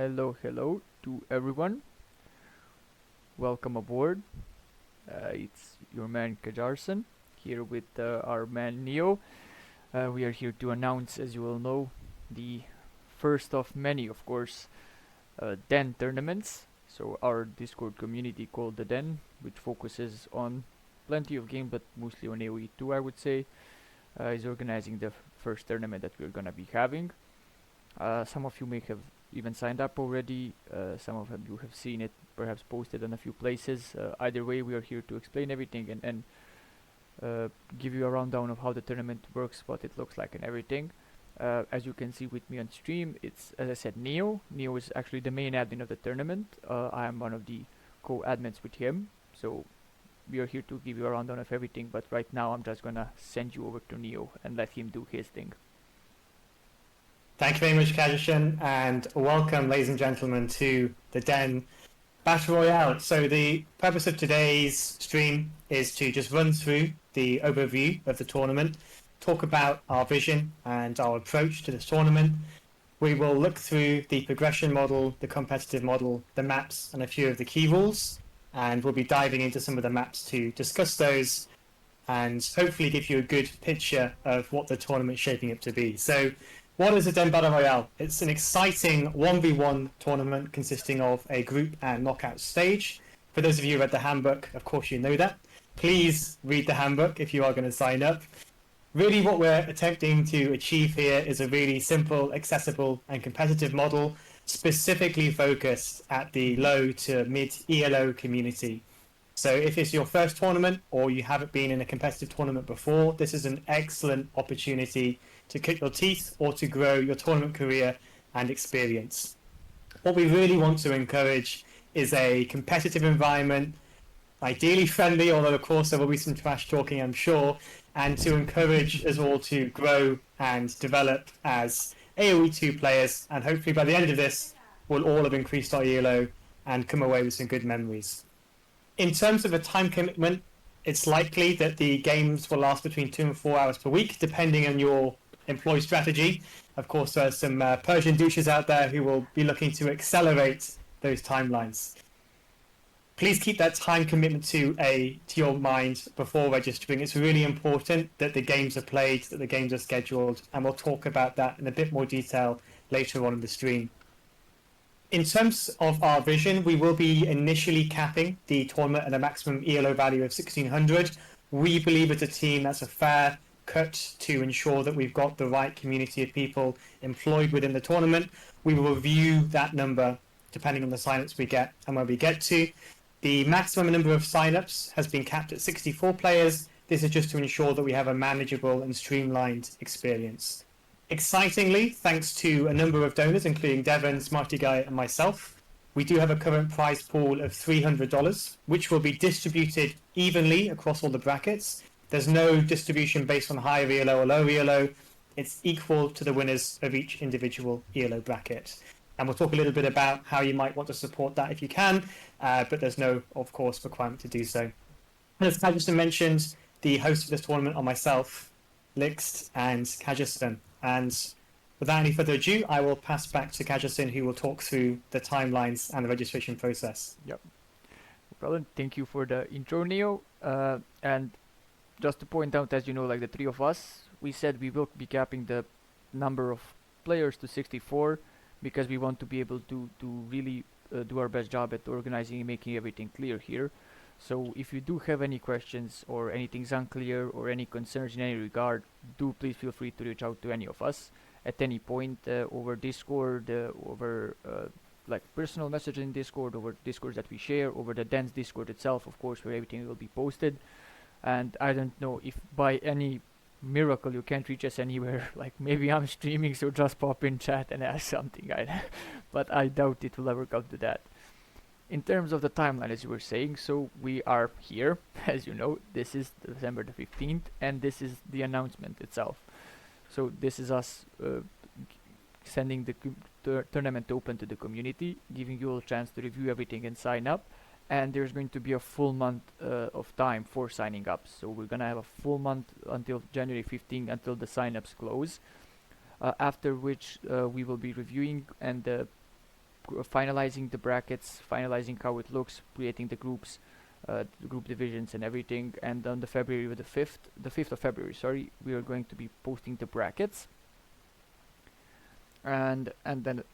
Hello to everyone. Welcome aboard. It's your man Kajarsan here with our man Neo. We are here to announce, as you all know, the first of many, of course, Den tournaments. So our Discord community called the Den, which focuses on plenty of game, but mostly on AoE 2, I would say, is organizing the first tournament that we're gonna be having. Some of you may have even signed up already. Some of you have seen it, perhaps posted on a few places. Either way, we are here to explain everything and give you a rundown of how the tournament works, what it looks like, and everything. As you can see with me on stream, it's, as I said, Neo. Neo is actually the main admin of the tournament. I am one of the co-admins with him. So we are here to give you a rundown of everything, but right now I'm just gonna send you over to Neo and let him do his thing. Thank you very much, Kajushin, and welcome, ladies and gentlemen, to the Den Battle Royale. So the purpose of today's stream is to just run through the overview of the tournament, talk about our vision and our approach to this tournament. We will look through the progression model, the competitive model, the maps, and a few of the key rules, and we'll be diving into some of the maps to discuss those and hopefully give you a good picture of what the tournament's shaping up to be. So what is a Den Battle Royale? It's an exciting 1v1 tournament consisting of a group and knockout stage. For those of you who read the handbook, of course you know that. Please read the handbook if you are going to sign up. Really what we're attempting to achieve here is a really simple, accessible and competitive model specifically focused at the low to mid ELO community. So if it's your first tournament or you haven't been in a competitive tournament before, this is an excellent opportunity to kick your teeth or to grow your tournament career and experience. What we really want to encourage is a competitive environment, ideally friendly, although of course there will be some trash talking, I'm sure, and to encourage us all to grow and develop as AoE 2 players, and hopefully by the end of this we'll all have increased our ELO and come away with some good memories. In terms of a time commitment, it's likely that the games will last between 2 and 4 hours per week, depending on your employee strategy. Of course, there are some Persian douches out there who will be looking to accelerate those timelines. Please keep that time commitment to your mind before registering. It's really important that the games are played, that the games are scheduled, and we'll talk about that in a bit more detail later on in the stream. In terms of our vision, we will be initially capping the tournament at a maximum ELO value of 1600. We believe as a team that's a fair cut to ensure that we've got the right community of people employed within the tournament. We will review that number depending on the signups we get and where we get to. The maximum number of signups has been capped at 64 players. This is just to ensure that we have a manageable and streamlined experience. Excitingly, thanks to a number of donors, including Devon, Smarty Guy, and myself, we do have a current prize pool of $300, which will be distributed evenly across all the brackets. There's no distribution based on higher ELO or low ELO. It's equal to the winners of each individual ELO bracket. And we'll talk a little bit about how you might want to support that if you can, but there's no, of course, requirement to do so. As Kajustan mentioned, the host of this tournament are myself, Lixt, and Kajustan. And without any further ado, I will pass back to Kajustan, who will talk through the timelines and the registration process. Yep. No problem. Thank you for the intro, Neo. And just to point out, as you know, like the three of us, we said we will be capping the number of players to 64 because we want to be able to really do our best job at organizing and making everything clear here. So if you do have any questions or anything's unclear or any concerns in any regard, do please feel free to reach out to any of us at any point over Discord, over like personal messaging in Discord, over Discords that we share, over the Den's Discord itself, of course, where everything will be posted. And I don't know if by any miracle you can't reach us anywhere, like maybe I'm streaming, so just pop in chat and ask something, but I doubt it will ever come to that. In terms of the timeline, as you were saying, so we are here, as you know, this is December the 15th, and this is the announcement itself. So this is us sending the tournament open to the community, giving you all a chance to review everything and sign up. And there's going to be a full month of time for signing up. So we're gonna have a full month until January 15th, until the signups close. After which we will be reviewing and finalizing the brackets, finalizing how it looks, creating the groups, the group divisions and everything. And on the the 5th of February, sorry, we are going to be posting the brackets. And then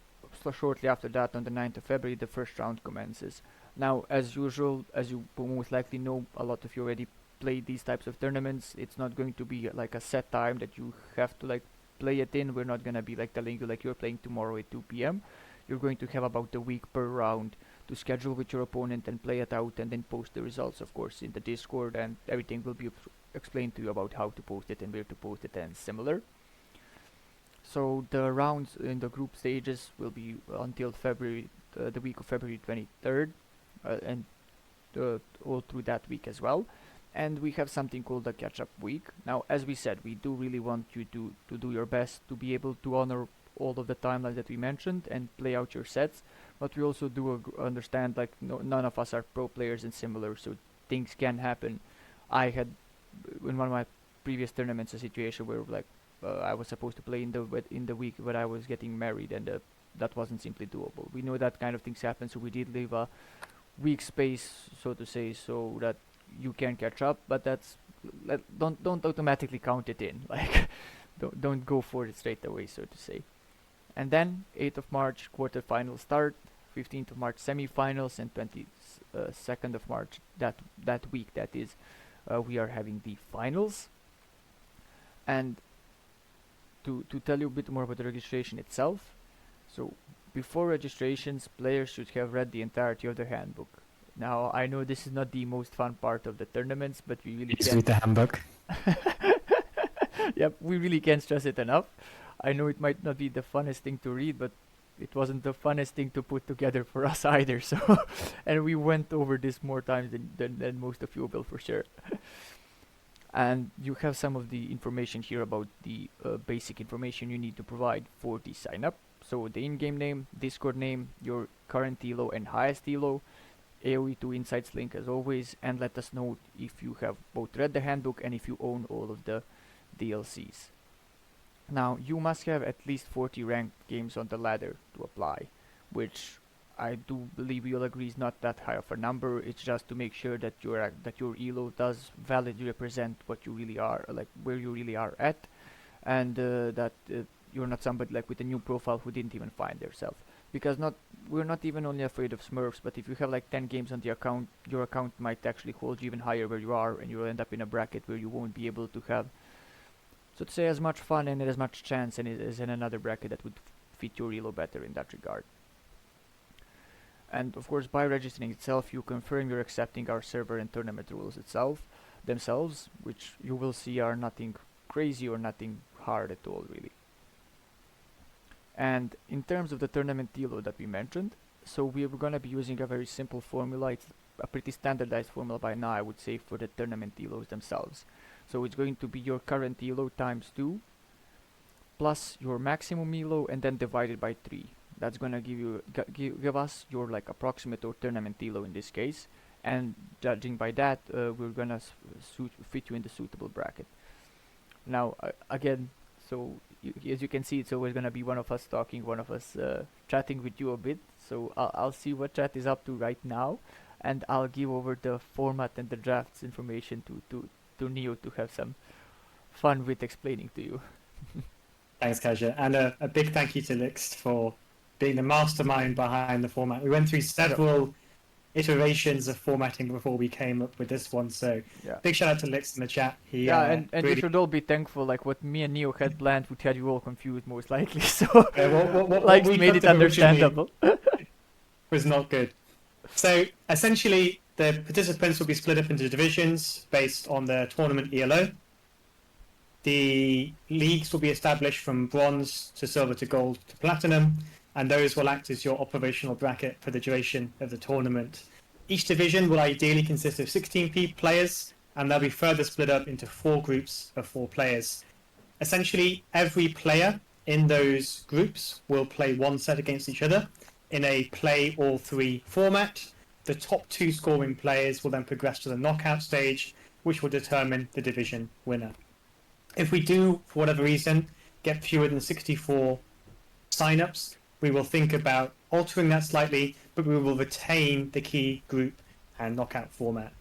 shortly after that, on the 9th of February, the first round commences. Now, as usual, as you most likely know, a lot of you already played these types of tournaments. It's not going to be like a set time that you have to like play it in. We're not gonna be like telling you like you're playing tomorrow at 2 p.m. You're going to have about a week per round to schedule with your opponent and play it out, and then post the results, of course, in the Discord, and everything will be explained to you about how to post it and where to post it and similar. So the rounds in the group stages will be until February, the week of February 23rd, and all through that week as well. And we have something called the catch-up week. Now, as we said, we do really want you to do your best to be able to honor all of the timelines that we mentioned and play out your sets. But we also do understand, like, none of us are pro players and similar, so things can happen. I had, in one of my previous tournaments, a situation where, like, I was supposed to play in the week when I was getting married, and that wasn't simply doable. We know that kind of things happen, so we did leave a week space, so to say, so that you can catch up. But don't automatically count it in. Like, don't go for it straight away, so to say. And then 8th of March quarterfinals start, 15th of March semifinals, and 22nd of March that week, that is, we are having the finals. And to tell you a bit more about the registration itself, so before registrations, players should have read the entirety of the handbook. Now, I know this is not the most fun part of the tournaments, but we really Please can't. read the handbook. Yep, we really can't stress it enough. I know it might not be the funnest thing to read, but it wasn't the funnest thing to put together for us either. So, and we went over this more times than most of you will, for sure. And you have some of the information here about the basic information you need to provide for the sign up. So the in-game name, Discord name, your current elo and highest elo, AoE to Insights link as always, and let us know if you have both read the handbook and if you own all of the DLCs. Now, you must have at least 40 ranked games on the ladder to apply, which I do believe you'll agree is not that high of a number. It's just to make sure that your elo does validly represent what you really are, like where you really are at, and that you're not somebody like with a new profile who didn't even find themselves. Because we're not even only afraid of smurfs, but if you have like 10 games on the account, your account might actually hold you even higher where you are, and you'll end up in a bracket where you won't be able to have, so to say, as much fun and as much chance as in another bracket that would fit your elo better in that regard. And of course, by registering itself, you confirm you're accepting our server and tournament rules themselves, which you will see are nothing crazy or nothing hard at all, really. And in terms of the tournament elo that we mentioned, so we're gonna be using a very simple formula. It's a pretty standardized formula by now, I would say, for the tournament elos themselves. So it's going to be your current elo times 2 plus your maximum elo, and then divided by 3. That's gonna give us your like approximate or tournament elo in this case, and judging by that, we're gonna fit you in the suitable bracket. Now, again, so as you can see, it's always gonna be one of us talking, one of us chatting with you a bit. So I'll see what chat is up to right now, and I'll give over the format and the drafts information to Neo to have some fun with explaining to you. Thanks, Kaja. And a big thank you to Lixt for being the mastermind behind the format. We went through several iterations of formatting before we came up with this one. So Yeah. big shout out to Lixt in the chat. And really you should all be thankful. Like what me and Neo had planned would have you all confused most likely. So what we made it cut understandable. was not good. So essentially, the participants will be split up into divisions based on their tournament ELO. The leagues will be established from bronze to silver to gold to platinum, and those will act as your operational bracket for the duration of the tournament. Each division will ideally consist of 16 players, and they'll be further split up into 4 groups of 4 players. Essentially, every player in those groups will play one set against each other in a play all 3 format. The top 2 scoring players will then progress to the knockout stage, which will determine the division winner. If we do, for whatever reason, get fewer than 64 sign-ups, we will think about altering that slightly, but we will retain the key group and knockout format.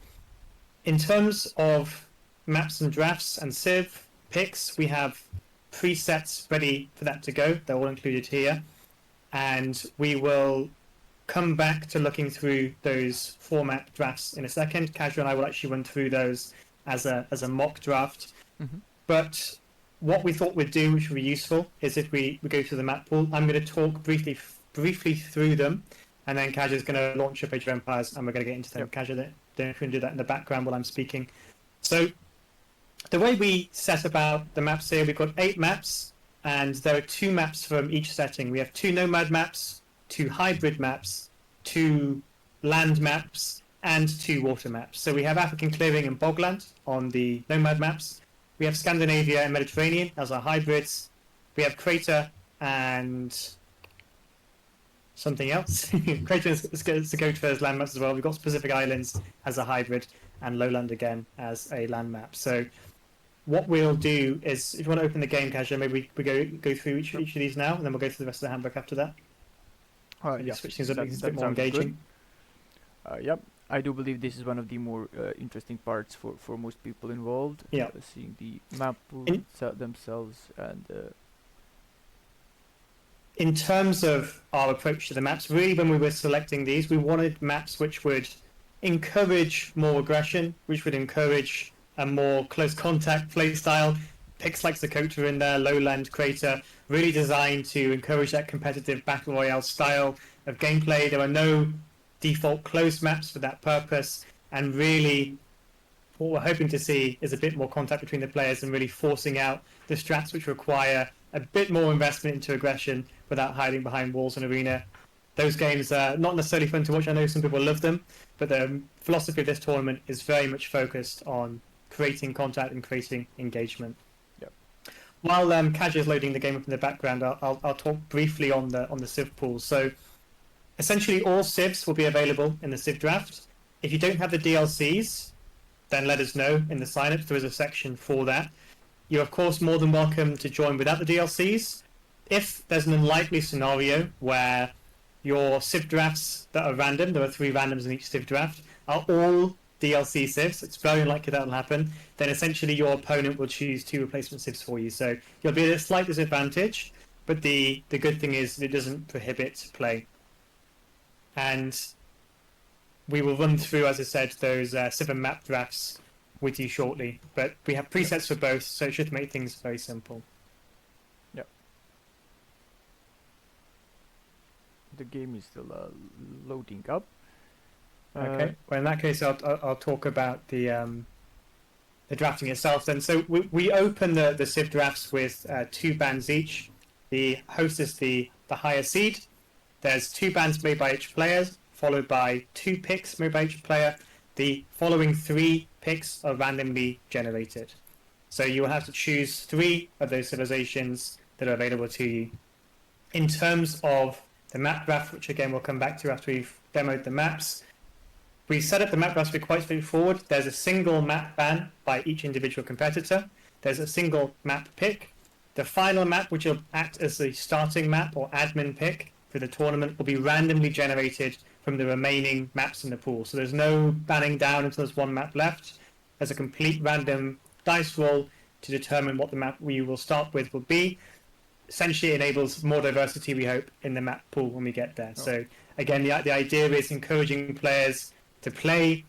In terms of maps and drafts and Civ picks, we have presets ready for that to go. They're all included here. And we will come back to looking through those format drafts in a second. Casual and I will actually run through those as a mock draft. Mm-hmm. But what we thought we'd do, which would be useful, is if we go through the map pool. I'm going to talk briefly through them, and then Kaj is going to launch up Age of Empires, and we're going to get into them. Yep. Kaj, don't know if we can do that in the background while I'm speaking. So the way we set about the maps here, we've got 8 maps, and there are 2 maps from each setting. We have 2 nomad maps, 2 hybrid maps, 2 land maps, and 2 water maps. So we have African clearing and bogland on the nomad maps. We have Scandinavia and Mediterranean as our hybrids. We have crater and something else. Crater is to go to as land maps as well. We've got Pacific Islands as a hybrid and Lowland again as a land map. So what we'll do is, if you want to open the game, Kasia, maybe we go through each of these now, and then we'll go through the rest of the handbook after that. All right, yeah. Switch things up, make things a bit more sounds engaging. good. Yep, I do believe this is one of the more interesting parts for most people involved. Yeah. Seeing the map pool themselves and. In terms of our approach to the maps, really when we were selecting these, we wanted maps which would encourage more aggression, which would encourage a more close contact play style. Picks like Socotra in there, Lowland, Crater, really designed to encourage that competitive Battle Royale style of gameplay. There are no default closed maps for that purpose, and really what we're hoping to see is a bit more contact between the players and really forcing out the strats which require a bit more investment into aggression without hiding behind walls and arena. Those games are not necessarily fun to watch. I know some people love them, but the philosophy of this tournament is very much focused on creating contact and creating engagement. Yep. While Kaj is loading the game up in the background, I'll talk briefly on the Civ pool. So essentially all Civs will be available in the Civ draft. If you don't have the DLCs, then let us know in the sign-ups. There is a section for that. You're of course more than welcome to join without the DLCs. If there's an unlikely scenario where your Civ drafts that are random, there are 3 randoms in each Civ draft, are all DLC Civs, it's very unlikely that will happen, then essentially your opponent will choose 2 replacement Civs for you. So you'll be at a slight disadvantage, but the good thing is it doesn't prohibit play. And we will run through, as I said, those Civ and map drafts with you shortly. But we have presets for both, so it should make things very simple. Yep. The game is still loading up. Okay. Well, in that case, I'll talk about the drafting itself then. So we open the Civ drafts with 2 bans each. The host is the higher seed. There's 2 bans made by each player, followed by 2 picks made by each player. The following 3 picks are randomly generated. So you will have to choose 3 of those civilizations that are available to you. In terms of the map draft, which again we'll come back to after we've demoed the maps, we set up the map draft to be quite straightforward. There's a single map ban by each individual competitor. There's a single map pick. The final map, which will act as the starting map or admin pick for the tournament, will be randomly generated from the remaining maps in the pool. So there's no banning down until there's 1 map left. There's a complete random dice roll to determine what the map we will start with will be. Essentially it enables more diversity, we hope, in the map pool when we get there. Oh. So again, the idea is encouraging players to play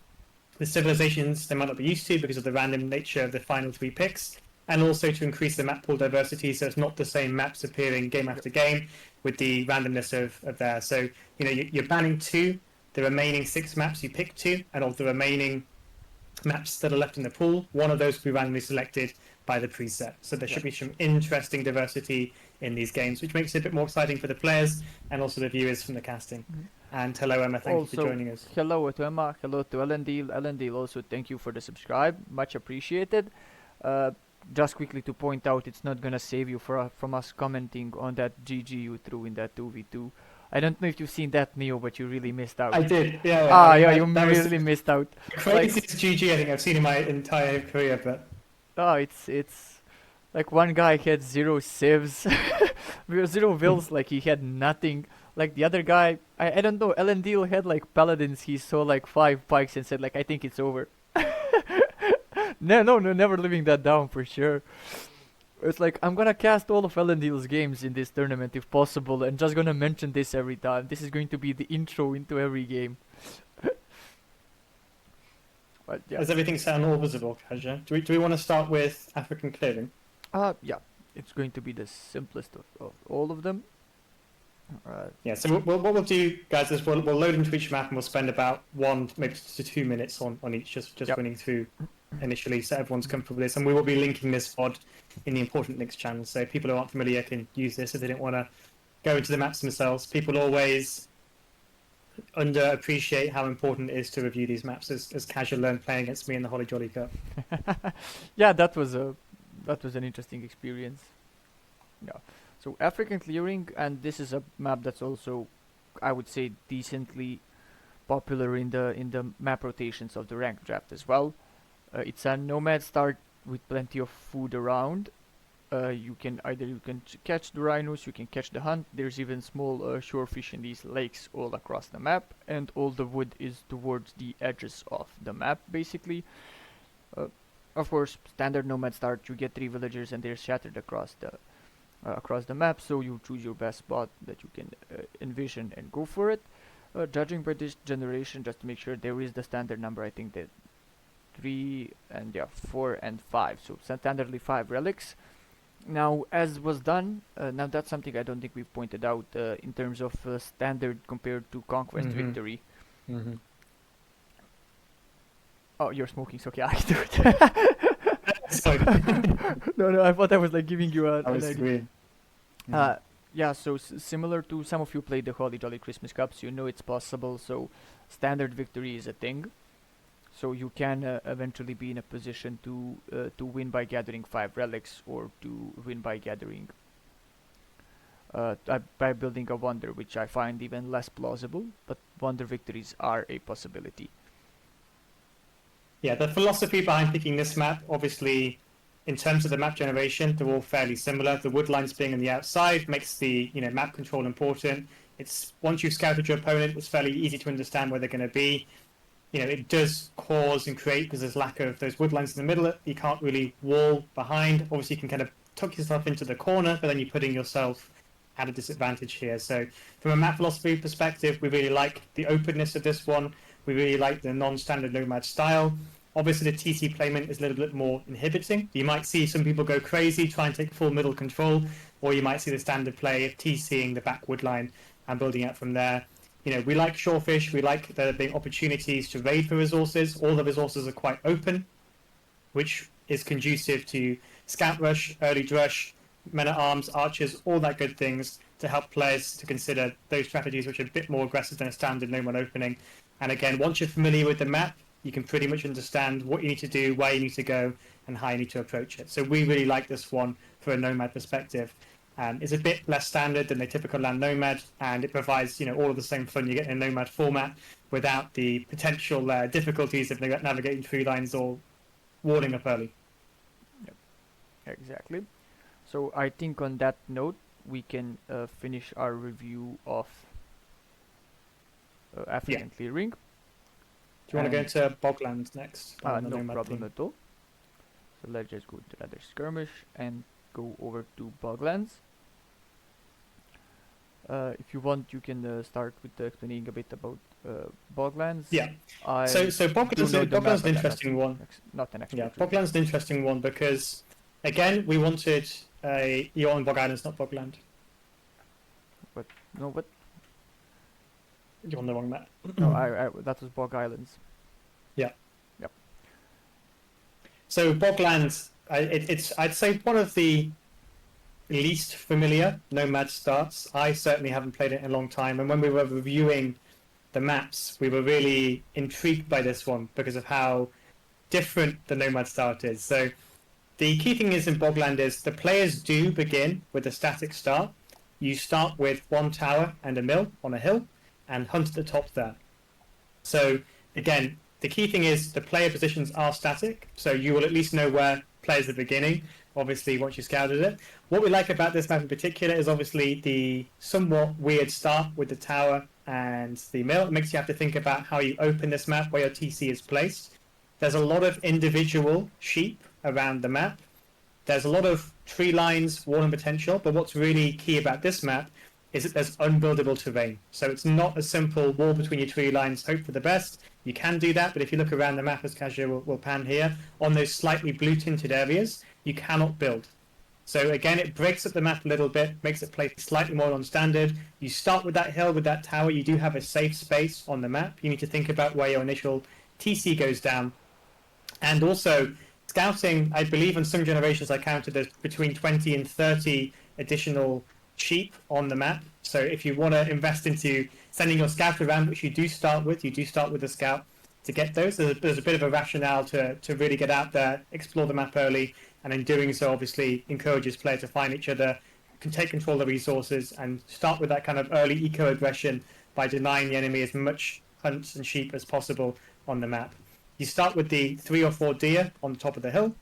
the civilizations they might not be used to because of the random nature of the final 3 picks, and also to increase the map pool diversity so it's not the same maps appearing game after game with the randomness of there. So, you know, you're banning 2, the remaining 6 maps you pick 2, and of the remaining maps that are left in the pool, 1 of those will be randomly selected by the preset. So there should be some interesting diversity in these games, which makes it a bit more exciting for the players and also the viewers from the casting. Mm-hmm. And hello Emma, thank you for joining us. Hello to Emma, hello to Elendil. Elendil also, thank you for the subscribe, much appreciated. Just quickly to point out, it's not gonna save you from us commenting on that GG you threw in that 2v2. I don't know if you've seen that, Neo, but you really missed out. I did, yeah. You really missed out. Craziest GG I think I've seen in my entire career, but... it's like one guy had 0 civs, 0 wills, like he had nothing. like the other guy, I don't know, Elendil had like paladins, he saw like 5 pikes and said like, I think it's over. No, never living that down for sure. It's like, I'm gonna cast all of Elendil's games in this tournament if possible, and just gonna mention this every time. This is going to be the intro into every game. But yeah. Is everything set on all visible, Kaja? Do we want to start with African clearing? Yeah. It's going to be the simplest of all of them. Yeah, so what we'll do, guys, is we'll load into each map and we'll spend about 1 maybe to 2 minutes on each, just Yep. running through initially so everyone's comfortable with this. And we will be linking this VOD in the important links channel, so people who aren't familiar can use this if they don't want to go into the maps themselves. People always underappreciate how important it is to review these maps, as Casual learned playing against me in the Holly Jolly Cup. Yeah, that was an interesting experience. Yeah. So African clearing, and this is a map that's also, I would say, decently popular in the map rotations of the ranked draft as well. It's a nomad start with plenty of food around. You can catch the rhinos, you can catch the hunt. There's even small shore fish in these lakes all across the map, and all the wood is towards the edges of the map, basically. Of course, standard nomad start, you get 3 villagers and they're scattered across the map, so you choose your best spot that you can envision and go for it. Judging by this generation, just to make sure, there is the standard number, I think that 3 and 4 and 5, so standardly 5 relics. Now, as was done, now that's something I don't think we've pointed out in terms of standard compared to Conquest Victory. Mm-hmm. Oh, you're smoking, so okay, I do it. Sorry. No, I thought I was like giving you I an was idea. agreeing. Yeah, so similar to some of you played the Holly Jolly Christmas Cups, you know it's possible, so standard victory is a thing. So you can eventually be in a position to win by gathering 5 relics, or to win by gathering by building a wonder, which I find even less plausible, but wonder victories are a possibility. Yeah, the philosophy behind picking this map, obviously, in terms of the map generation, they're all fairly similar. The wood lines being on the outside makes the map control important. It's once you've scouted your opponent, it's fairly easy to understand where they're going to be. It does cause and create, because there's lack of those wood lines in the middle. You can't really wall behind. Obviously, you can kind of tuck yourself into the corner, but then you're putting yourself at a disadvantage here. So, from a map philosophy perspective, we really like the openness of this one. We really like the non-standard nomad style. Obviously, the TC placement is a little bit more inhibiting. You might see some people go crazy, try and take full middle control, or you might see the standard play of TCing the back wood line and building out from there. We like shorefish. We like there being opportunities to raid for resources. All the resources are quite open, which is conducive to scout rush, early drush, men-at-arms, archers, all that good things to help players to consider those strategies which are a bit more aggressive than a standard nomad opening. And again, once you're familiar with the map, you can pretty much understand what you need to do, where you need to go, and how you need to approach it. So we really like this one for a nomad perspective. It's a bit less standard than a typical land nomad, and it provides all of the same fun you get in a nomad format without the potential difficulties of navigating through lines or walling up early. Yep, exactly. So I think on that note, we can finish our review of African clearing. Do you want to go into Boglands next? No problem at all. So let's just go to another skirmish and go over to Boglands. If you want, you can start with explaining a bit about Boglands. Yeah. So Boglands is an interesting one. Not an expert. Yeah, Boglands is an interesting one because, again, we wanted you're on Bog Islands, not Bogland. But You're on the wrong map. no, that was Bog Islands. Yeah. Yep. So Boglands, it's I'd say one of the least familiar nomad starts. I certainly haven't played it in a long time, and when we were reviewing the maps, we were really intrigued by this one because of how different the nomad start is. So the key thing is in Bogland is the players do begin with a static start. You start with 1 tower and a mill on a hill and hunt at the top there. So again, the key thing is the player positions are static, so you will at least know where players are beginning. obviously, once you scouted it. What we like about this map in particular is obviously the somewhat weird start with the tower and the mill. It makes you have to think about how you open this map, where your TC is placed. There's a lot of individual sheep around the map. There's a lot of tree lines, wall and potential, but what's really key about this map is that there's unbuildable terrain. So it's not a simple wall between your tree lines, hope for the best. You can do that, but if you look around the map, as Kasia will pan here, on those slightly blue tinted areas, you cannot build. So again, it breaks up the map a little bit, makes it play slightly more on standard. You start with that hill, with that tower, you do have a safe space on the map. You need to think about where your initial TC goes down. And also, scouting, I believe in some generations I counted there's between 20 and 30 additional sheep on the map. So if you want to invest into sending your scout around, which you do start with the scout to get those. There's a bit of a rationale to really get out there, explore the map early, and in doing so, obviously, encourages players to find each other, can take control of the resources, and start with that kind of early eco-aggression by denying the enemy as much hunts and sheep as possible on the map. You start with the 3 or 4 deer on the top of the hill,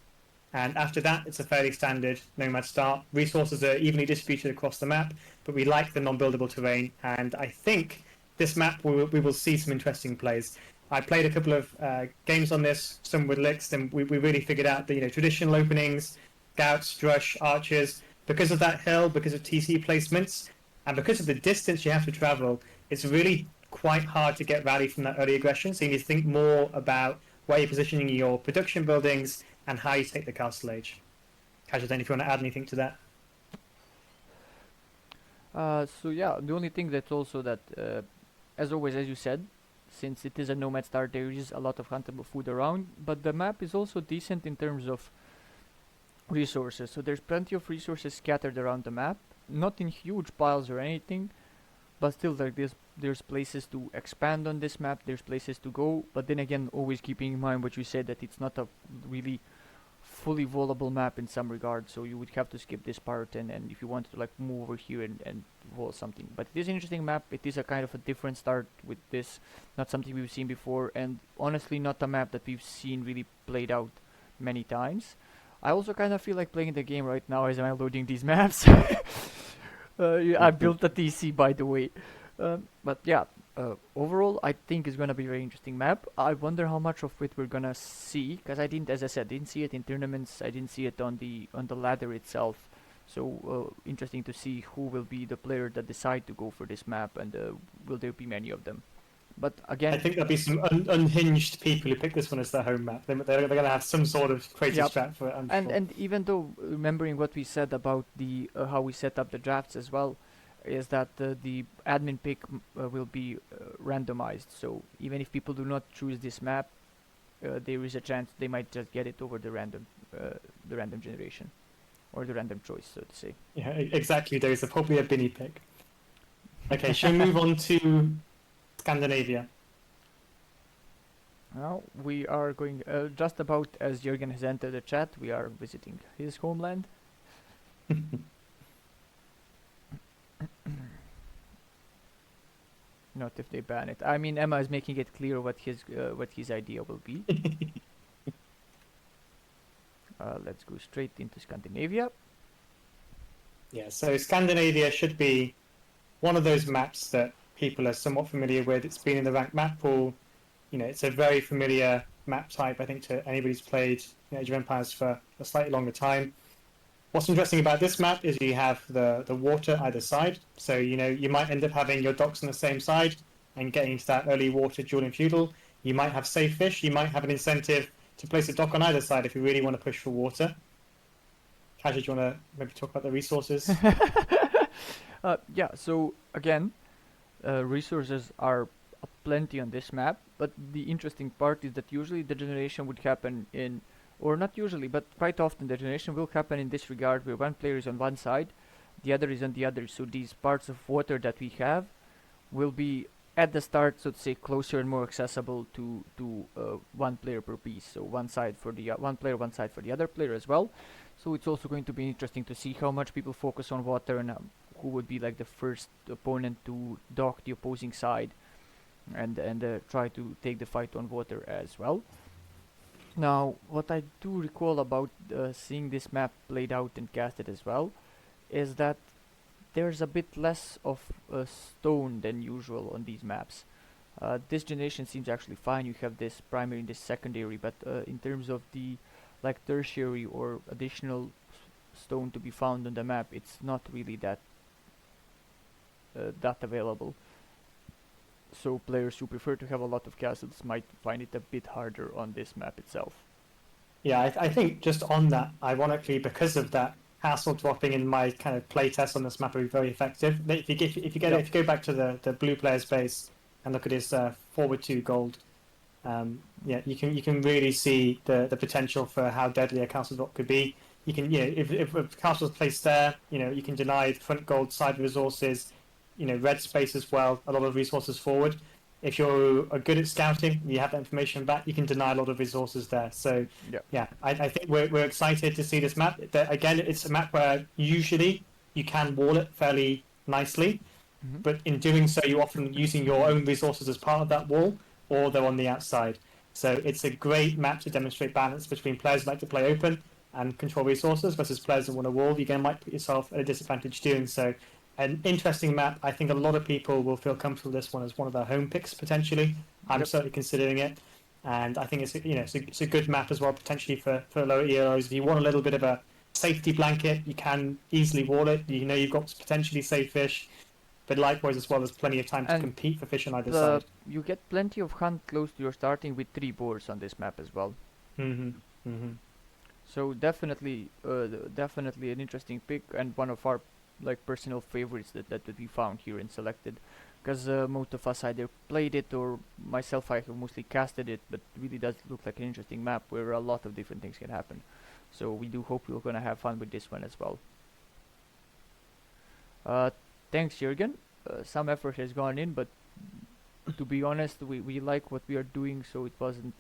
and after that, it's a fairly standard nomad start. Resources are evenly distributed across the map, but we like the non-buildable terrain, and I think this map we will see some interesting plays. I played a couple of games on this, some with licks, and we really figured out the traditional openings, scouts, drush, archers. Because of that hill, because of TC placements, and because of the distance you have to travel, it's really quite hard to get rally from that early aggression. So you need to think more about where you're positioning your production buildings and how you take the castle age. Kasia, if you want to add anything to that? So yeah, the only thing that's also that, as always, as you said, since it is a nomad start, there is a lot of huntable food around, but the map is also decent in terms of resources. So there's plenty of resources scattered around the map, not in huge piles or anything, but still like there's places to expand on this map, there's places to go, but then again, always keeping in mind what you said, that it's not a really fully wallable map in some regard, so you would have to skip this part, and if you wanted to like move over here and wall something. But it is an interesting map. It is a kind of a different start with this, not something we've seen before, and honestly not a map that we've seen really played out many times. I also kind of feel like playing the game right now as I'm loading these maps. I built a TC, by the way. But yeah, overall, I think it's gonna be a very interesting map. I wonder how much of it we're gonna see, because I didn't, as I said, didn't see it in tournaments. I didn't see it on the ladder itself. So interesting to see who will be the player that decide to go for this map, and will there be many of them? But again, I think there'll be some unhinged people who pick this one as their home map. They're going to have some sort of crazy yep. strat for it. And even though remembering what we said about the how we set up the drafts as well, is that the admin pick will be randomized. So even if people do not choose this map, there is a chance they might just get it over the random generation, or the random choice, so to say. Yeah, exactly. There is probably a Binny pick. Okay, shall we move on to Scandinavia? Now we are going just about as Jürgen has entered the chat. We are visiting his homeland. Not if they ban it. I mean, Emma is making it clear what his idea will be. Let's go straight into Scandinavia. Yeah, so Scandinavia should be one of those maps that people are somewhat familiar with. It's been in the ranked map pool. It's a very familiar map type, I think, to anybody who's played Age of Empires for a slightly longer time. What's interesting about this map is you have the water either side. So, you might end up having your docks on the same side and getting into that early water duel and feudal. You might have safe fish. You might have an incentive to place a dock on either side if you really want to push for water. Kasia, do you want to maybe talk about the resources? Yeah, so again, resources are plenty on this map, but the interesting part is that usually the generation would happen in, or not usually, but quite often the generation will happen in this regard, where one player is on one side, the other is on the other. So these parts of water that we have will be at the start, so to say, closer and more accessible to one player per piece. So one side for the one player, one side for the other player as well. So it's also going to be interesting to see how much people focus on water, and who would be like the first opponent to dock the opposing side, and try to take the fight on water as well. Now, what I do recall about seeing this map played out and casted as well is that there's a bit less of stone than usual on these maps. This generation seems actually fine. You have this primary and this secondary, but in terms of the like tertiary or additional stone to be found on the map, it's not really that available. So players who prefer to have a lot of castles might find it a bit harder on this map itself. Yeah, I think just on that, ironically, because of that, castle dropping in my kind of play test on this map would be very effective. Yep. If you go back to the blue player's base and look at his forward 2 gold, yeah, you can really see the potential for how deadly a castle drop could be. You can, if a castle is placed there, you can deny front gold, side resources, red space as well, a lot of resources forward. If you're good at scouting, you have that information back, you can deny a lot of resources there. So, Yep. yeah, I think we're excited to see this map. Again, it's a map where usually you can wall it fairly nicely, Hmm. but in doing so, you're often using your own resources as part of that wall, or they're on the outside. So it's a great map to demonstrate balance between players who like to play open and control resources versus players that want to wall. You might put yourself at a disadvantage doing so. An interesting map. I think a lot of people will feel comfortable with this one as one of their home picks potentially. I'm Yep. certainly considering it, and I think it's a good map as well potentially for lower ELOs. If you want a little bit of a safety blanket, you can easily wall it. You've got potentially safe fish, but likewise as well, there's plenty of time to And compete for fish on either the side. you get plenty of hunt close to your starting with 3 boars on this map as well. Hmm. Hmm. So definitely an interesting pick and one of our like personal favorites that we found here and selected, because most of us either played it or myself I have mostly casted it, but really does look like an interesting map where a lot of different things can happen. So we do hope you're gonna have fun with this one as well. Uh, Thanks, Jürgen. Some effort has gone in, but to be honest, we like what we are doing, so it wasn't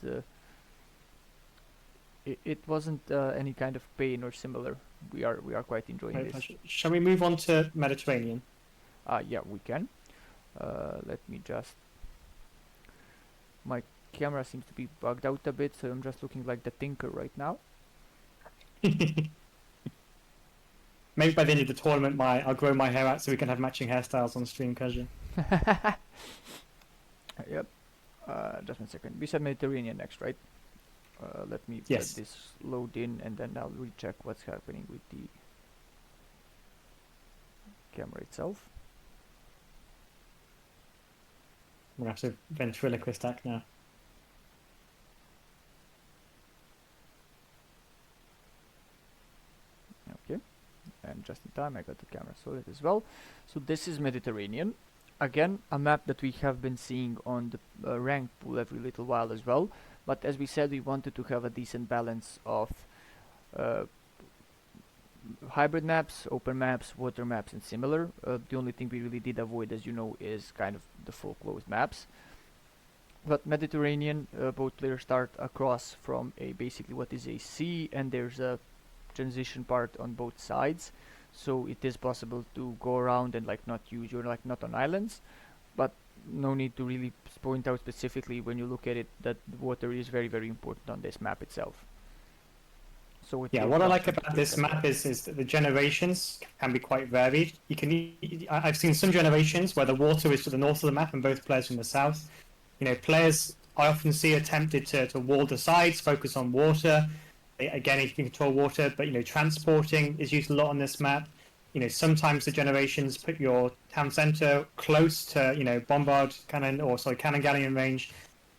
any kind of pain or similar. We are quite enjoying Great this. pleasure. Shall we move on to Mediterranean? Yeah, we can. Let me just. My camera seems to be bugged out a bit, so I'm just looking like the Tinker right now. Maybe by the end of the tournament, I'll grow my hair out so we can have matching hairstyles on stream, Kaja. Yep. Just 1 second. We said Mediterranean next, right? Let me let Yes. this load in, and then I'll recheck what's happening with the camera itself. We're going to have to ventriloquist act now. Okay. And just in time I got the camera sorted as well. So this is Mediterranean. Again, a map that we have been seeing on the rank pool every little while as well. But as we said, we wanted to have a decent balance of uh, hybrid maps, open maps, water maps, and similar. The only thing we really did avoid, as you know, is kind of the full closed maps. But Mediterranean, both players start across from a basically what is a sea, and there's a transition part on both sides, so it is possible to go around and like not use you're like not on islands, but no need to really point out specifically when you look at it that water is very important on this map itself. So it Yeah, builds what I up like into about quick this as well. map is that the generations can be quite varied. I've seen some generations where the water is to the north of the map and both players from the south. Players I often see are tempted to wall the sides, focus on water. Again, if you can control water, but transporting is used a lot on this map. Sometimes the generations put your town center close to bombard cannon or sorry cannon galleon range.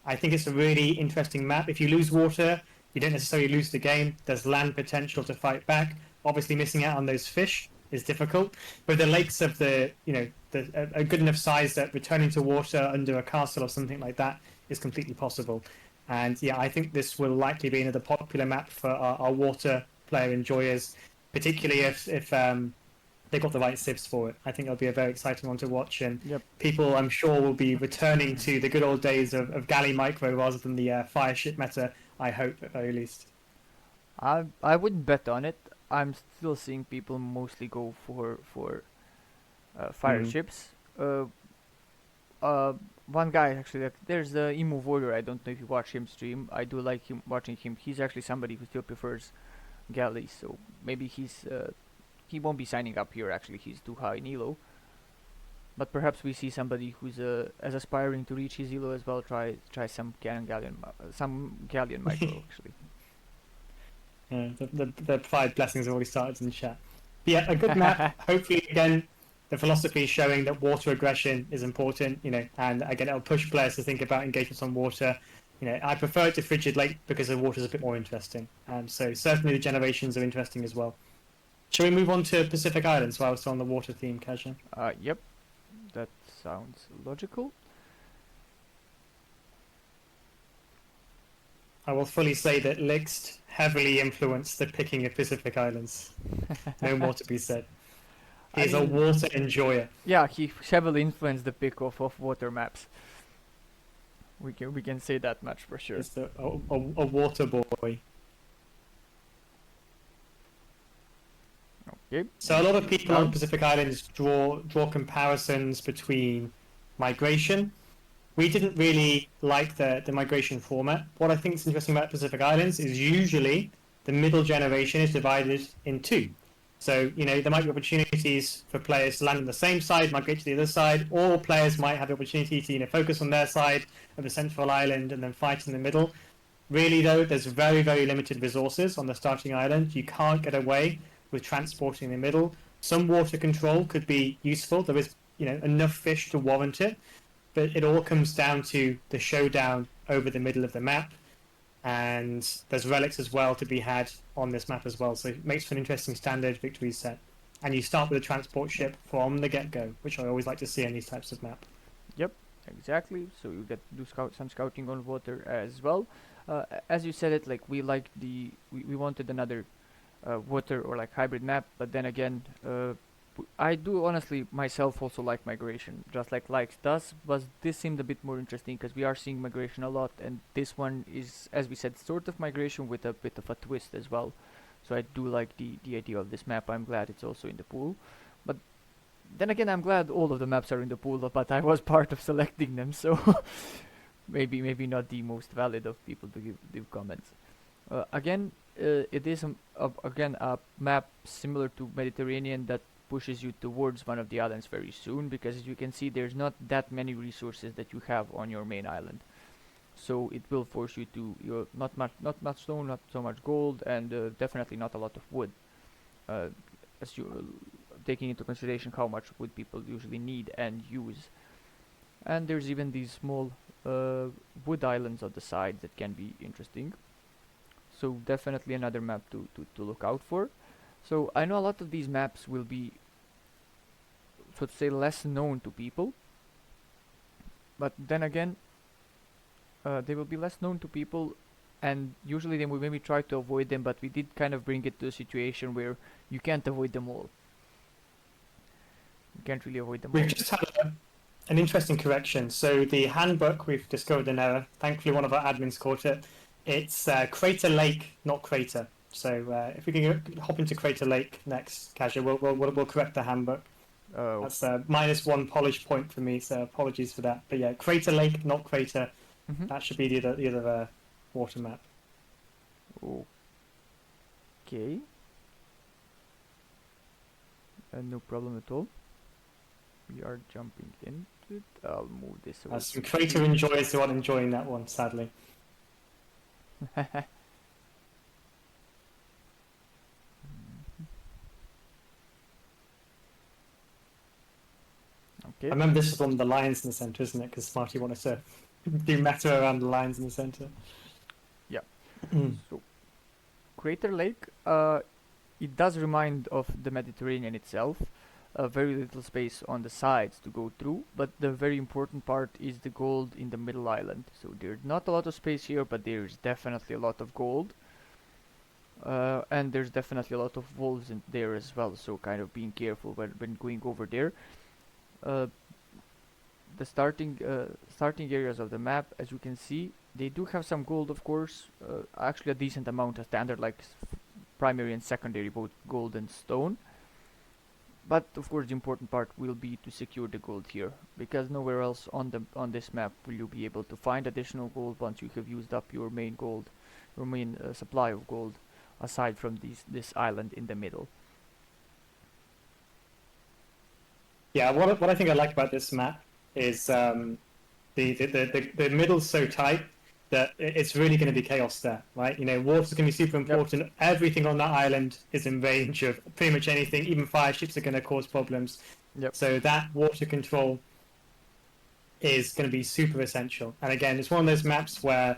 I think it's a really interesting map. If you lose water, you don't necessarily lose the game. There's land potential to fight back. Obviously, missing out on those fish is difficult, but the lakes of a good enough size that returning to water under a castle or something like that is completely possible. And yeah, I think this will likely be another popular map for our water player enjoyers, particularly if they got the right civs for it. I think it'll be a very exciting one to watch, and Yep. people, I'm sure, will be returning to the good old days of galley micro rather than the fire ship meta. I hope at very least. I wouldn't bet on it. I'm still seeing people mostly go for fire Mm. ships. Uh, uh, one guy actually, like, there's the Emo Warrior. I don't know if you watch him stream. I do like him watching him. He's actually somebody who still prefers galleys, so maybe he won't be signing up here. Actually, he's too high in elo. But perhaps we see somebody who's as aspiring to reach his elo as well. Try some some galleon micro actually. Yeah, the five blessings have already started in the chat. But yeah, a good map. Hopefully, again, the philosophy is showing that water aggression is important. And again, it'll push players to think about engagements on water. I prefer it to Frigid Lake because the water is a bit more interesting. So certainly the generations are interesting as well. Shall we move on to Pacific Islands while we're still on the water theme, Kaja? Yep, that sounds logical. I will fully say that Lixt heavily influenced the picking of Pacific Islands. No more to be said. He's a water enjoyer. Yeah, he heavily influenced the pick of water maps. We can say that much for sure. He's a water boy. Okay. So a lot of people on Pacific Islands draw comparisons between migration. We didn't really like the migration format. What I think is interesting about Pacific Islands is usually the middle generation is divided in two. So, there might be opportunities for players to land on the same side, migrate to the other side, or players might have the opportunity to focus on their side of the central island and then fight in the middle. Really, though, there's very, very limited resources on the starting island. You can't get away with transporting in the middle. Some water control could be useful. There is, enough fish to warrant it. But it all comes down to the showdown over the middle of the map. And there's relics as well to be had on this map as well. So it makes for an interesting standard victory set. And you start with a transport ship from the get-go, which I always like to see in these types of map. Yep, exactly. So you get to do some scouting on water as well. As you said it, like we wanted another water or like hybrid map, but then again, I do honestly myself also like migration, just like Likes does, but this seemed a bit more interesting because we are seeing migration a lot, and this one is, as we said, sort of migration with a bit of a twist as well. So I do like the idea of this map. I'm glad it's also in the pool, but then again, I'm glad all of the maps are in the pool, but I was part of selecting them, so maybe not the most valid of people to give comments. Again, it is again a map similar to Mediterranean that pushes you towards one of the islands very soon, because as you can see, there's not that many resources that you have on your main island, so it will force you to not much stone, not so much gold, and definitely not a lot of wood, as you taking into consideration how much wood people usually need and use. And there's even these small wood islands on the side that can be interesting, so definitely another map to look out for. So I know a lot of these maps will be, so to say, less known to people, but then again, they will be less known to people, and usually they will maybe try to avoid them, but we did kind of bring it to a situation where you can't avoid them all. You can't really avoid them all. We've just had an interesting correction. So the handbook, we've discovered an error. Thankfully, one of our admins caught it. It's Crater Lake, not Crater. So if we can hop into Crater Lake next, Kaja, we'll correct the handbook. Oh. That's -1 polish point for me, so apologies for that. But yeah, Crater Lake, not Crater. That should be the other water map. Okay. No problem at all. We are jumping into it. I'll move this away. Some Crater enjoyers who aren't enjoying that one, sadly. Okay. I remember this was on the lines in the centre, isn't it? Because Smarty wanted to do meta around the lines in the centre. Yeah. So, Crater Lake, it does remind of the Mediterranean itself. Very little space on the sides to go through, but the very important part is the gold in the middle island. So there's not a lot of space here, but there's definitely a lot of gold. And there's definitely a lot of wolves in there as well, so kind of being careful when going over there. The starting areas of the map, as you can see, they do have some gold, of course, actually a decent amount of standard, like primary and secondary, both gold and stone. But of course, the important part will be to secure the gold here, because nowhere else on this map will you be able to find additional gold once you have used up your main gold, your main supply of gold, aside from this island in the middle. Yeah, what I think I like about this map is the middle's so tight that it's really going to be chaos there, right? You know, water's going to be super Yep. important. Everything on that island is in range of pretty much anything. Even fire ships are going to cause problems. Yep. So that water control is going to be super essential. And again, it's one of those maps where,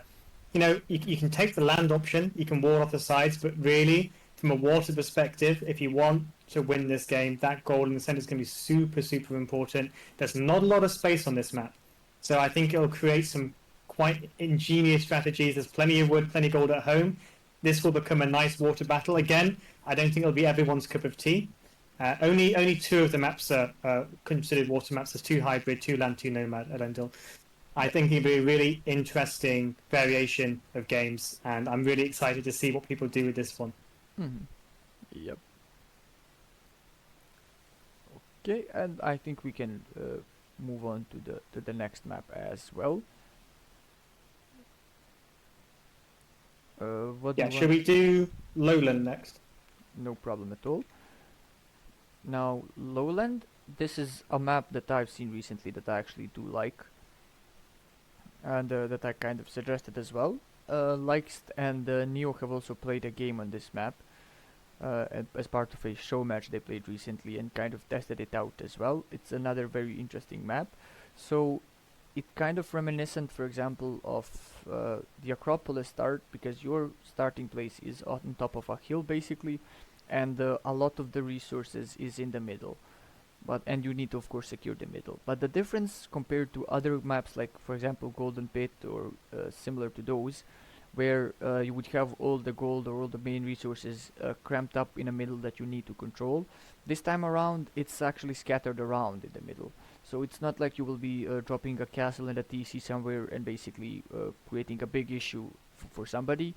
you know, you can take the land option, you can wall off the sides, but really, from a water perspective, if you want to win this game, that goal in the center is going to be super, super important. There's not a lot of space on this map. So I think it'll create some quite ingenious strategies. There's plenty of wood, plenty of gold at home. This will become a nice water battle. Again, I don't think it'll be everyone's cup of tea. Only two of the maps are considered water maps. There's two hybrid, two land, two nomad at Endil. I think it'll be a really interesting variation of games, and I'm really excited to see what people do with this one. Mm-hmm. Yep. Okay, and I think we can move on to the next map as well. What do Yeah, you should want? we do Lowland next? No problem at all. Now, Lowland, this is a map that I've seen recently that I actually do like, and that I kind of suggested as well. Likes and Neo have also played a game on this map as part of a show match they played recently and kind of tested it out as well. It's another very interesting map. So it kind of reminiscent, for example, of the Acropolis start, because your starting place is on top of a hill basically, and a lot of the resources is in the middle. But and you need to of course secure the middle. But the difference compared to other maps like for example Golden Pit or similar to those, where you would have all the gold or all the main resources cramped up in the middle that you need to control. This time around, it's actually scattered around in the middle. So it's not like you will be dropping a castle and a TC somewhere and basically creating a big issue for somebody.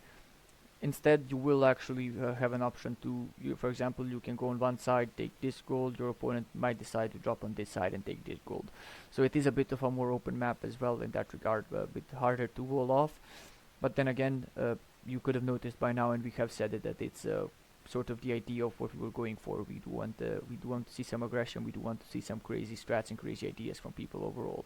Instead, you will actually have an option to, for example, you can go on one side, take this gold, your opponent might decide to drop on this side and take this gold. So it is a bit of a more open map as well in that regard, a bit harder to wall off. But then again, you could have noticed by now, and we have said it, that it's sort of the idea of what we were going for. We do want to see some aggression. We do want to see some crazy strats and crazy ideas from people overall.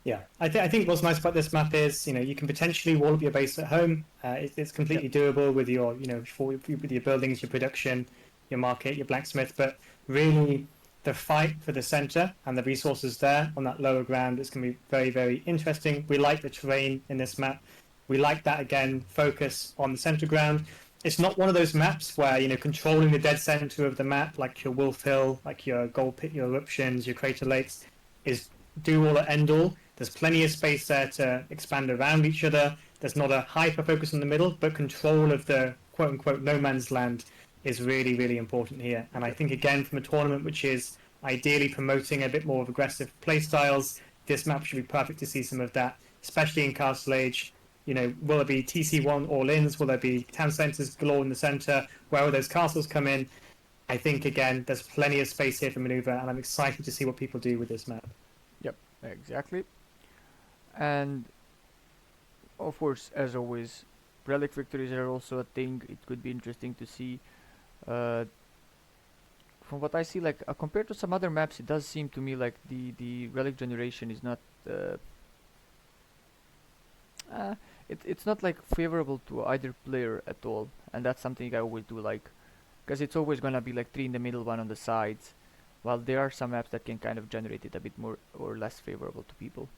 Yeah, I think what's nice about this map is, you know, you can potentially wall up your base at home. It's completely doable with your, you know, with your buildings, your production, your market, your blacksmith. But really, the fight for the center and the resources there on that lower ground is going to be very, very interesting. We like the terrain in this map. We like that, again, focus on the center ground. It's not one of those maps where, you know, controlling the dead center of the map, like your Wolf Hill, like your Gold Pit, your Eruptions, your Crater Lakes, is do all at end all. There's plenty of space there to expand around each other. There's not a hyper focus in the middle, but control of the quote unquote no man's land is really, really important here. And I think, again, from a tournament which is ideally promoting a bit more of aggressive play styles, this map should be perfect to see some of that, especially in Castle Age. You know, will there be TC1 all-ins? Will there be town centres galore in the centre? Where will those castles come in? I think, again, there's plenty of space here for manoeuvre, and I'm excited to see what people do with this map. Yep, exactly. And of course, as always, relic victories are also a thing. It could be interesting to see. Uh, from what I see, like compared to some other maps, it does seem to me like the relic generation is not. It's not like favorable to either player at all, and that's something I always do like, because it's always gonna be like three in the middle, one on the sides. While there are some maps that can kind of generate it a bit more or less favorable to people.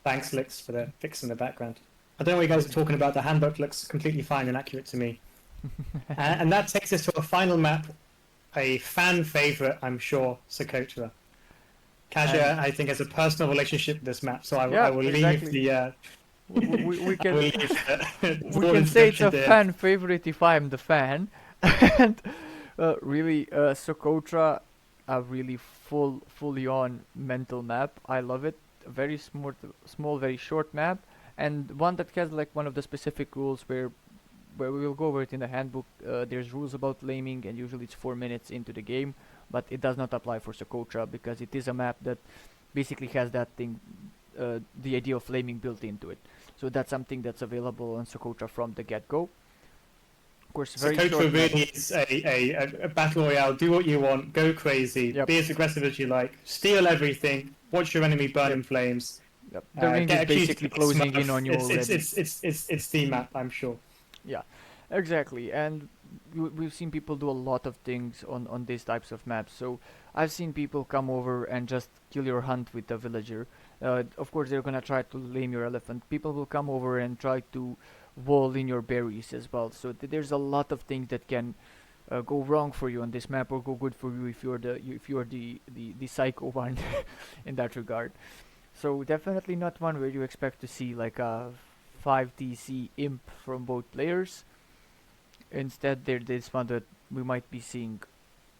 Thanks, Lix, for the fix in the background. I don't know what you guys are talking about. The handbook looks completely fine and accurate to me. And that takes us to a final map, a fan favourite, I'm sure, Socotra. Kaja, I think, has a personal relationship with this map, so I will exactly. leave the. We I will can leave the we full can say it's a introduction to. fan favorite if I'm the fan, and really, Socotra, a really fully on mental map. I love it. A very small, very short map, and one that has like one of the specific rules where where we will go over it in the handbook. There's rules about laming, and usually it's 4 minutes into the game, but it does not apply for Socotra because it is a map that basically has that thing, the idea of laming built into it. So that's something that's available on Socotra from the get-go. Of course, So very Coach short really maps. is a battle royale. Do what you want, go crazy, Yep, be as aggressive as you like, steal everything, watch your enemy burn yep, in flames, yep. The ring is get accused of basically being closing in Smurf. on you already. It's the map, I'm sure. Yeah, exactly. And we've seen people do a lot of things on these types of maps. So I've seen people come over and just kill your hunt with a villager. Of course, they're gonna try to lame your elephant. People will come over and try to wall in your berries as well. So there's a lot of things that can go wrong for you on this map, or go good for you if you're the psycho one in that regard. So definitely not one where you expect to see like a 5 TC imp from both players. Instead, there this one that we might be seeing.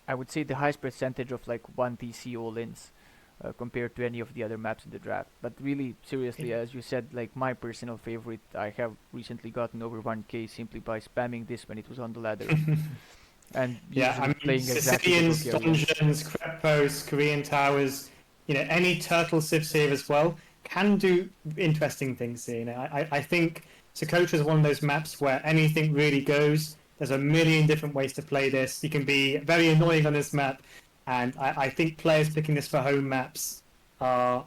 I would say the highest percentage of like 1 TC all-ins compared to any of the other maps in the draft. But really, seriously, as you said, like my personal favorite, I have recently gotten over 1K simply by spamming this when it was on the ladder, and Yeah, I usually mean, playing exactly the Sicilians, Bulgarians. dungeons, Krepos, Korean towers, any turtle civs here as well can do interesting things here. I think Socotra is one of those maps where anything really goes. There's a million different ways to play this. You can be very annoying on this map, and I think players picking this for home maps are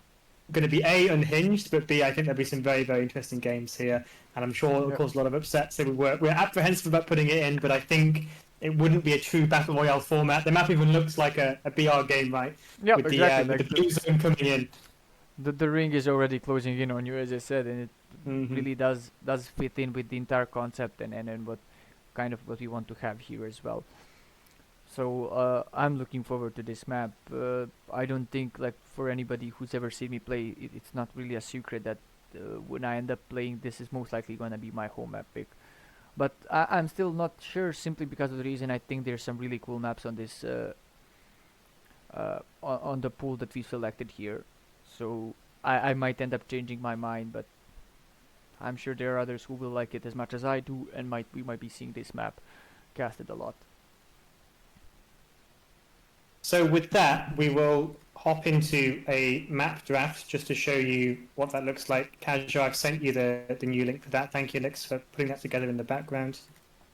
going to be A, unhinged, but B, I think there'll be some very, very interesting games here. And I'm sure it'll Yep. cause a lot of upset. So we're apprehensive about putting it in, but I think it wouldn't be a true battle royale format. The map even looks like a BR game, right? Yep, exactly. With the Like blue zone coming in. the ring is already closing in on you, as I said, and it Hmm. really does fit in with the entire concept, and what kind of what we want to have here as well. So I'm looking forward to this map. I don't think like for anybody who's ever seen me play, it's not really a secret that when I end up playing, this is most likely gonna be my home map pick. But I'm still not sure, simply because of the reason I think there's some really cool maps on this on the pool that we selected here. So I might end up changing my mind, but I'm sure there are others who will like it as much as I do, and we might be seeing this map casted a lot. So with that, we will hop into a map draft just to show you what that looks like. Kaja, I've sent you the new link for that. Thank you, Alex, for putting that together in the background.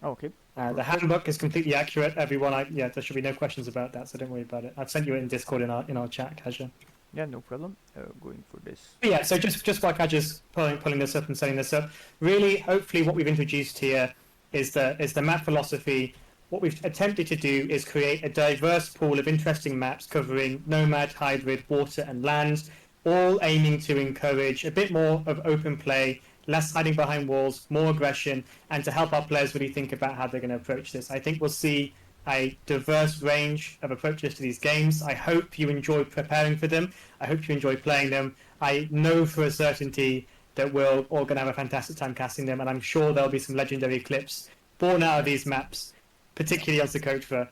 Okay. The Perfect. handbook is completely accurate, everyone. Yeah, there should be no questions about that, so don't worry about it. I've sent you it in Discord in our chat, Kaja. Yeah, no problem. Going for this. But yeah, so just while Kaja's pulling this up and setting this up, really, hopefully, what we've introduced here is the map philosophy. What we've attempted to do is create a diverse pool of interesting maps covering nomad, hybrid, water, and land, all aiming to encourage a bit more of open play, less hiding behind walls, more aggression, and to help our players really think about how they're going to approach this. I think we'll see a diverse range of approaches to these games. I hope you enjoy preparing for them. I hope you enjoy playing them. I know for a certainty that we're all going to have a fantastic time casting them, and I'm sure there'll be some legendary clips born out of these maps, Yeah. particularly as the coach for.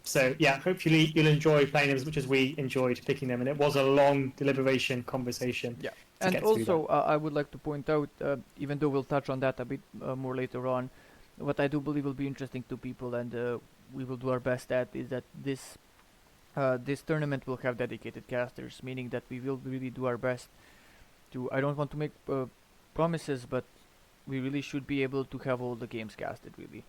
So yeah, hopefully you'll enjoy playing them as much as we enjoyed picking them. And it was a long deliberation conversation Yeah. to And get through that. also, I would like to point out, even though we'll touch on that a bit more later on, what I do believe will be interesting to people, and we will do our best at, is that this tournament will have dedicated casters, meaning that we will really do our best to. I don't want to make promises, but we really should be able to have all the games casted, really.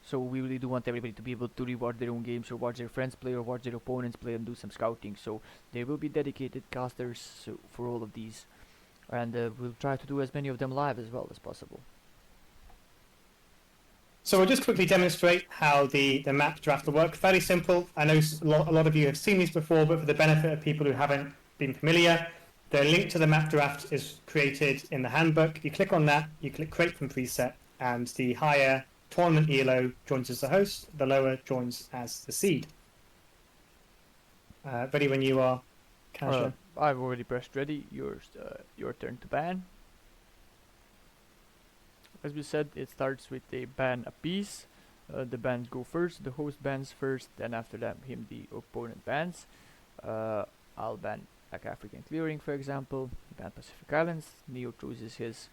So we really do want everybody to be able to rewatch their own games, or watch their friends play, or watch their opponents play, and do some scouting. So there will be dedicated casters, so for all of these, and we'll try to do as many of them live as well as possible. So we'll just quickly demonstrate how the map draft will work. Fairly simple. I know a lot of you have seen these before, but for the benefit of people who haven't been familiar, the link to the map draft is created in the handbook. You click on that, you click create from preset, and the higher tournament Elo joins as the host, the lower joins as the seed. Ready when you are, Kasia. I've already pressed ready. Your turn to ban. As we said, it starts with a ban apiece. The bans go first, the host bans first, then after that the opponent bans. I'll ban like African Clearing, for example. Ban Pacific Islands. Neo chooses his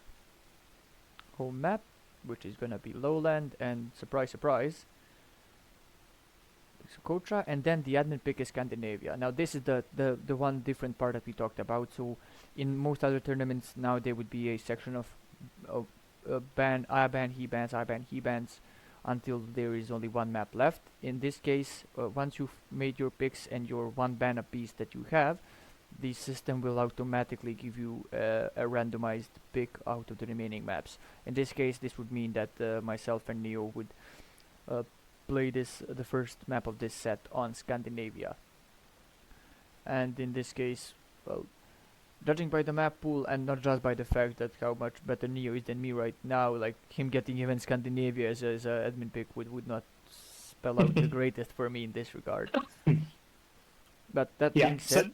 home map. which is gonna be Lowland, and surprise, surprise, Socotra, and then the admin pick is Scandinavia. Now this is the one different part that we talked about. So in most other tournaments now there would be a section of ban, I ban, he bans, I ban, he bans, until there is only one map left. In this case, once you've made your picks and your one ban apiece that you have, the system will automatically give you a randomized pick out of the remaining maps. In this case, this would mean that myself and Neo would uh, play the first map of this set on Scandinavia. And in this case, well, judging by the map pool and not just by the fact that how much better Neo is than me right now, like him getting even Scandinavia as a admin pick would not spell out the greatest for me in this regard. But that being said,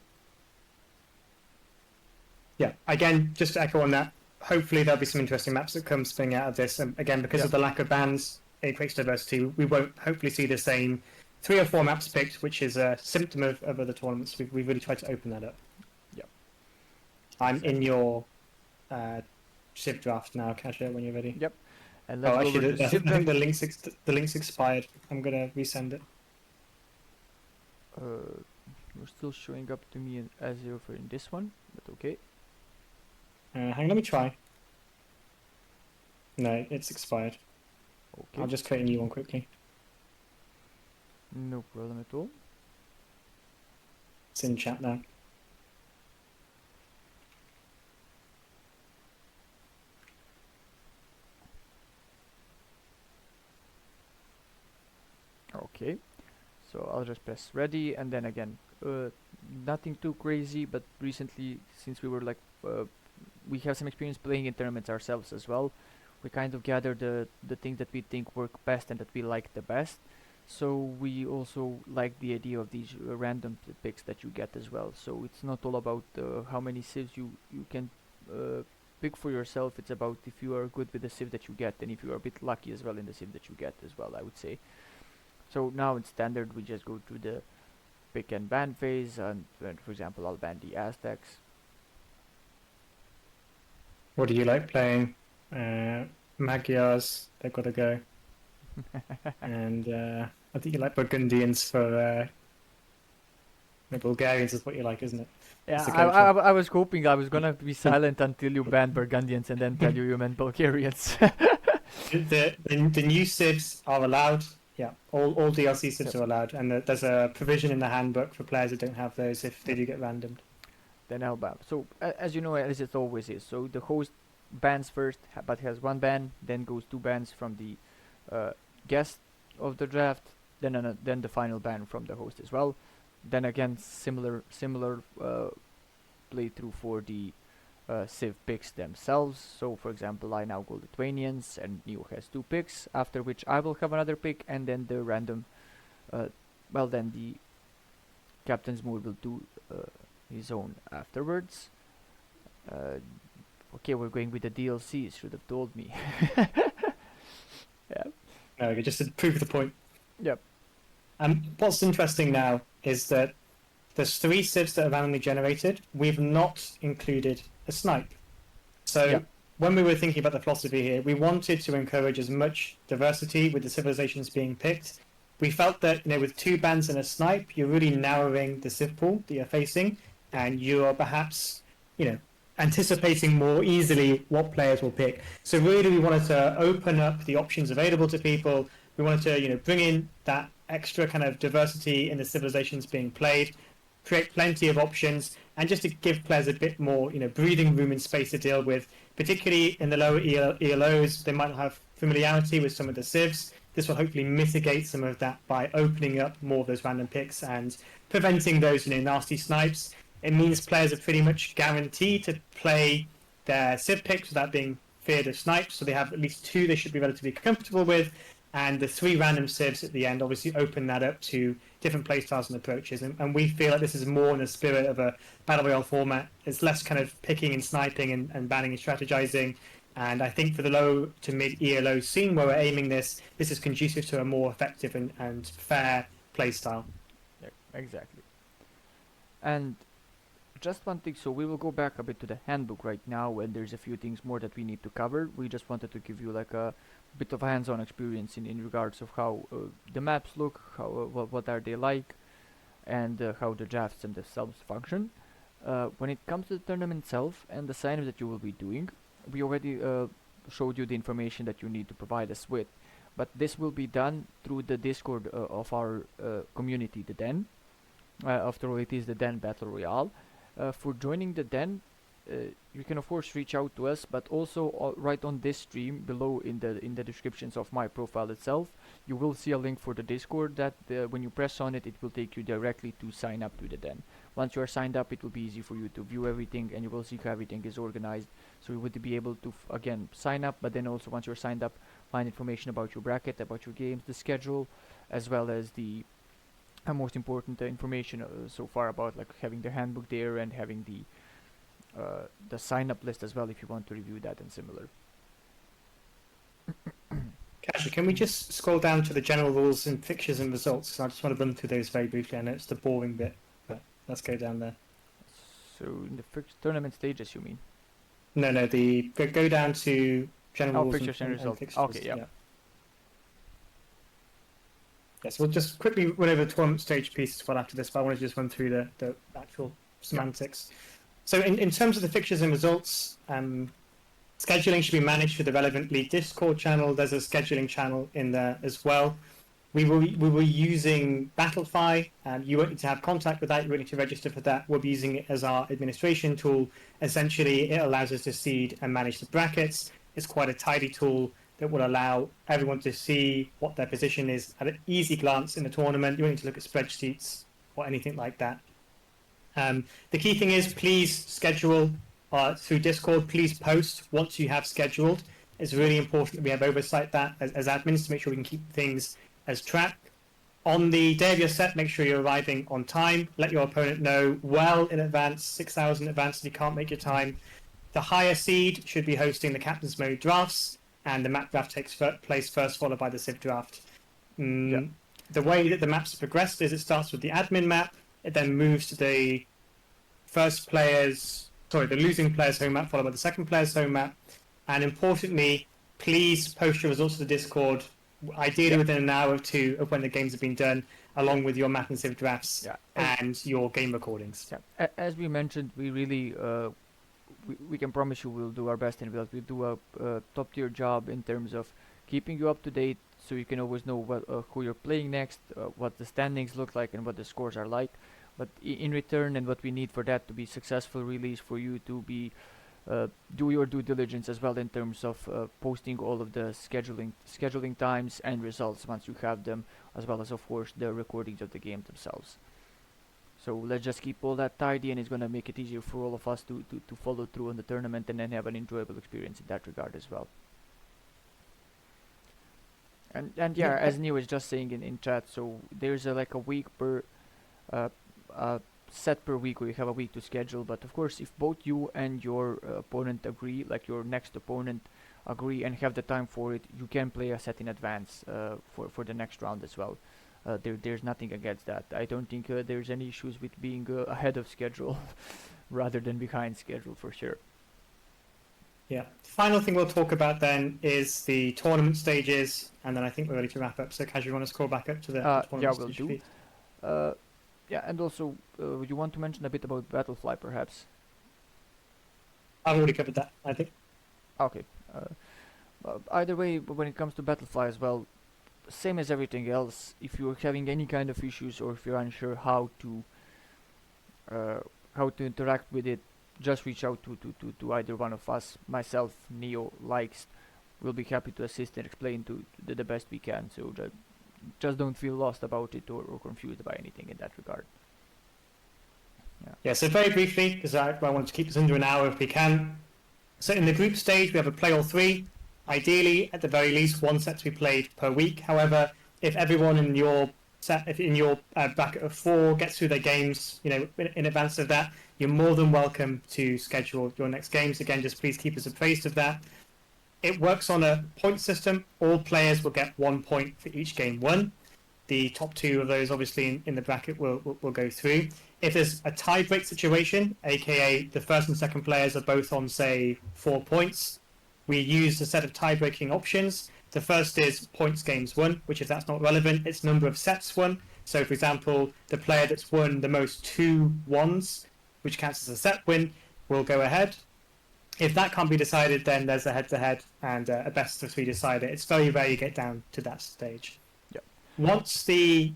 yeah, again, just to echo on that, hopefully there'll be some interesting maps that come spring out of this. And again, because of the lack of bans, it creates diversity. We won't hopefully see the same 3 or 4 maps picked, which is a symptom of other tournaments. We've really tried to open that up. Yep. I'm in your Civ draft now, Kasha, when you're ready. Yep. And let's oh, go actually, over to I Civ think draft. the link's expired. I'm gonna resend it. You're still showing up to me as zero for in this one, but okay. Hang on, let me try. No, it's expired. Okay. I'll just create a new one quickly. No problem at all. It's in chat now. Okay. So I'll just press ready, and then again, nothing too crazy, but recently, since we were like, we have some experience playing in tournaments ourselves as well, we kind of gather the things that we think work best and that we like the best. So we also like the idea of these random picks that you get as well. So it's not all about how many civs you can pick for yourself. It's about if you are good with the civ that you get, and if you are a bit lucky as well in the civ that you get as well, I would say. So now in standard we just go to the pick and ban phase, and for example I'll ban the Aztecs. What do you like playing? Magyars, they've got to go. And I think you like Burgundians for the Bulgarians is what you like, isn't it? Yeah, I was hoping I was gonna be silent until you banned Burgundians and then tell you meant Bulgarians. the new civs are allowed. Yeah, all DLC civs are allowed, and there's a provision in the handbook for players that don't have those if they do get randomed. Then I'll ban. So as you know, as it always is, so the host bans first, but has one ban, then goes 2 bans from the guest of the draft, then the final ban from the host as well. Then again, similar playthrough for the civ picks themselves. So for example, I now go Lithuanians, and Neo has 2 picks, after which I will have another pick, and then the random, then the captain's mood will do his own afterwards. Okay, we're going with the DLCs, should have told me. Yeah. Okay, just to prove the point. Yep. What's interesting now is that there's 3 civs that are randomly generated. We've not included a snipe. So when we were thinking about the philosophy here, we wanted to encourage as much diversity with the civilizations being picked. We felt that with 2 bans and a snipe, you're really narrowing the civ pool that you're facing, and you're perhaps anticipating more easily what players will pick. So really we wanted to open up the options available to people. We wanted to bring in that extra kind of diversity in the civilizations being played, create plenty of options, and just to give players a bit more breathing room and space to deal with, particularly in the lower ELOs. They might not have familiarity with some of the civs. This will hopefully mitigate some of that by opening up more of those random picks and preventing those nasty snipes. It means players are pretty much guaranteed to play their civ picks without being feared of snipes, so they have at least 2 they should be relatively comfortable with, and the 3 random civs at the end obviously open that up to different playstyles and approaches, and we feel like this is more in the spirit of a Battle Royale format. It's less kind of picking and sniping and banning and strategizing, and I think for the low to mid ELO scene where we're aiming this is conducive to a more effective and fair playstyle. Yeah, exactly. And just one thing. So we will go back a bit to the handbook right now, and there's a few things more that we need to cover. We just wanted to give you like a bit of hands-on experience in regards of how the maps look, how what are they like, and how the drafts themselves function. When it comes to the tournament itself and the sign that you will be doing, we already showed you the information that you need to provide us with, but this will be done through the Discord of our community, the Den. After all, it is the Den Battle Royale. For joining the Den, you can of course reach out to us, but also right on this stream below in the descriptions of my profile itself, you will see a link for the Discord that when you press on it, it will take you directly to sign up to the Den. Once you are signed up, it will be easy for you to view everything, and you will see how everything is organized. So you would be able to again sign up, but then also once you're signed up, find information about your bracket, about your games, the schedule, as well as the most important information so far about like having the handbook there and having the sign up list as well if you want to review that and similar. Kasia, can we just scroll down to the general rules and fixtures and results? I just want to run through those very briefly. I know it's the boring bit, but let's go down there. So in the tournament stages, you mean? No, go down to general rules fixtures and results. fixtures. Okay, yeah. Yes, we'll just quickly run over the tournament stage piece as well after this, but I want to just run through the actual semantics. So in terms of the fixtures and results, scheduling should be managed through the relevant league Discord channel. There's a scheduling channel in there as well. We were using Battlefy. You won't need to have contact with that. You won't need to register for that. We'll be using it as our administration tool. Essentially, it allows us to seed and manage the brackets. It's quite a tidy tool that will allow everyone to see what their position is at an easy glance in the tournament. You won't need to look at spreadsheets or anything like that. The key thing is please schedule through Discord. Please post once you have scheduled. It's really important that we have oversight that as admins to make sure we can keep things as tracked. On the day of your set, make sure you're arriving on time. Let your opponent know well in advance, 6 hours in advance if you can't make your time. The higher seed should be hosting the captain's mode drafts, and the map draft takes place first, followed by the civ draft. The way that the maps are progressed is it starts with the admin map, it then moves to the the losing player's home map, followed by the second player's home map. And importantly, please post your results to the Discord, ideally within an hour or two of when the games have been done, along with your map and civ drafts and your game recordings. Yeah. As we mentioned, we really we can promise you we'll do our best, and we'll do a top tier job in terms of keeping you up to date, so you can always know who you're playing next, what the standings look like, and what the scores are like. But in return, and what we need for that to be successful really is for you to be do your due diligence as well in terms of posting all of the scheduling times and results once you have them, as well as of course the recordings of the game themselves. So let's just keep all that tidy, and it's going to make it easier for all of us to follow through on the tournament and then have an enjoyable experience in that regard as well. And yeah, as Neo was just saying in chat, so there's like a week per set per week, where you have a week to schedule. But of course, if both you and your opponent agree, like your next opponent agree and have the time for it, you can play a set in advance for the next round as well. There's nothing against that. I don't think there's any issues with being ahead of schedule rather than behind schedule, for sure. Yeah. Final thing we'll talk about then is the tournament stages, and then I think we're ready to wrap up. So, Kasia, you want to scroll back up to the tournament yeah, we'll stage do. Yeah, and also, you want to mention a bit about Battlefly, perhaps? I've already covered that, I think. Okay. Either way, when it comes to Battlefly as well, same as everything else, if you're having any kind of issues or if you're unsure how to interact with it, just reach out to either one of us, myself, Neo, Likes. We'll be happy to assist and explain to the best we can. So just don't feel lost about it or confused by anything in that regard. Yeah, so very briefly, because I want to keep this under an hour if we can. So in the group stage, we have a play all three. Ideally, at the very least, one set to be played per week. However, if everyone in your set, if in your bracket of 4 gets through their games, in advance of that, you're more than welcome to schedule your next games. Again, just please keep us appraised of that. It works on a point system. All players will get 1 point for each game won. The top 2 of those, obviously, in the bracket will go through. If there's a tie-break situation, aka the first and second players are both on, say, 4 points, we use a set of tie-breaking options. The first is points games won, which if that's not relevant, it's number of sets won. So, for example, the player that's won the most 2-1s, which counts as a set win, will go ahead. If that can't be decided, then there's a head-to-head and a best-of-3 decider. It's very rare you get down to that stage. Yep. Once the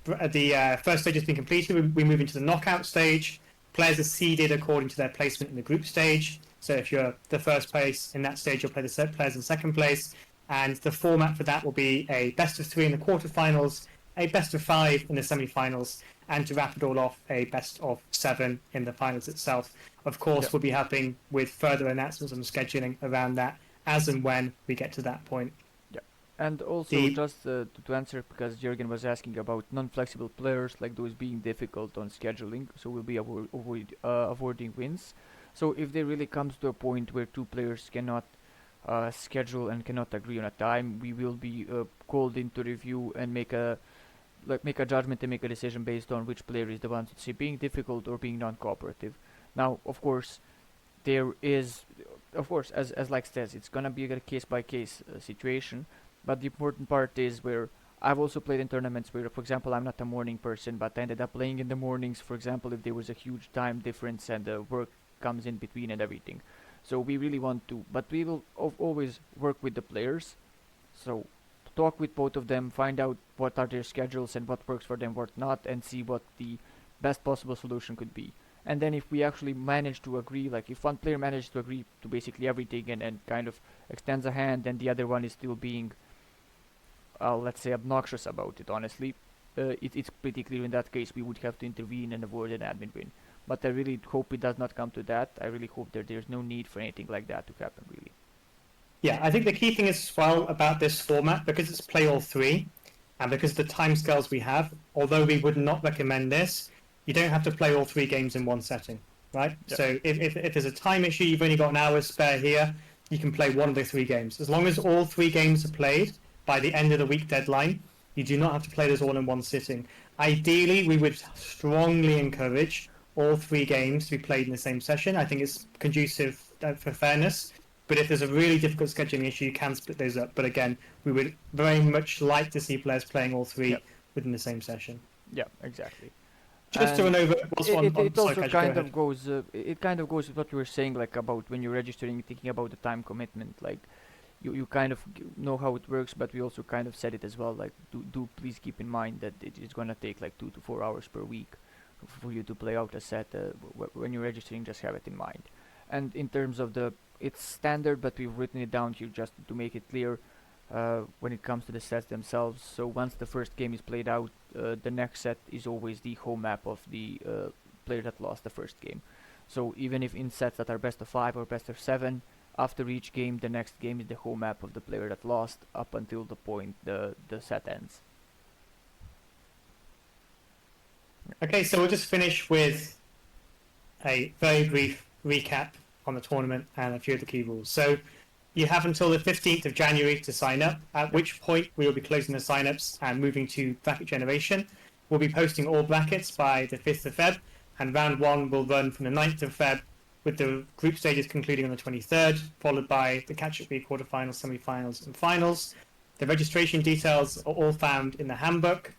first stage has been completed, we move into the knockout stage. Players are seeded according to their placement in the group stage. So if you're the first place in that stage, you'll play the players in second place. And the format for that will be a best-of-3 in the quarterfinals, a best-of-5 in the semi-finals, and to wrap it all off, a best-of-7 in the finals itself. Of course, we'll be helping with further announcements and scheduling around that as and when we get to that point. And also, just to answer, because Jürgen was asking about non-flexible players, like those being difficult on scheduling, so we'll be avoiding wins. So if there really comes to a point where two players cannot schedule and cannot agree on a time, we will be called in to review and make a judgment and make a decision based on which player is the one to say being difficult or being non-cooperative. Now, of course, as like says, it's gonna be a case-by-case situation. But the important part is where I've also played in tournaments where, for example, I'm not a morning person, but I ended up playing in the mornings, for example, if there was a huge time difference and the work comes in between and everything. So we really want to, but we will always work with the players. So talk with both of them, find out what are their schedules and what works for them, what not, and see what the best possible solution could be. And then if we actually manage to agree, like if one player manages to agree to basically everything and kind of extends a hand and the other one is still being let's say obnoxious about it, honestly, it's pretty clear in that case we would have to intervene and avoid an admin win. But I really hope it does not come to that. I really hope that there's no need for anything like that to happen, really. Yeah, I think the key thing as well about this format, because it's play all three, and because of the timescales we have, although we would not recommend this, you don't have to play all 3 games in one setting, right? Yep. So if there's a time issue, you've only got an hour spare here, you can play one of the 3 games. As long as all 3 games are played by the end of the week deadline, you do not have to play those all in one sitting. Ideally, we would strongly encourage all 3 games to be played in the same session. I think it's conducive for fairness. But if there's a really difficult scheduling issue, you can split those up. But again, we would very much like to see players playing all 3 within the same session. Yeah, exactly. Just to run over, it also kind of goes. It kind of goes with what you were saying, like about when you're registering, thinking about the time commitment. Like, you kind of know how it works, but we also kind of said it as well. Like, do please keep in mind that it's gonna take like 2 to 4 hours per week for you to play out a set. When you're registering, just have it in mind. And in terms of it's standard, but we've written it down here just to make it clear when it comes to the sets themselves. So once the first game is played out, the next set is always the home map of the player that lost the first game. So even if in sets that are best of 5 or best of 7, after each game, the next game is the home map of the player that lost up until the point the set ends. Okay, so we'll just finish with a very brief recap on the tournament and a few of the key rules. So you have until the 15th of January to sign up, at which point we will be closing the sign-ups and moving to bracket generation. We'll be posting all brackets by the 5th of Feb, and round 1 will run from the 9th of Feb, with the group stages concluding on the 23rd, followed by the catch-up week, quarterfinals, semi-finals, and finals. The registration details are all found in the handbook.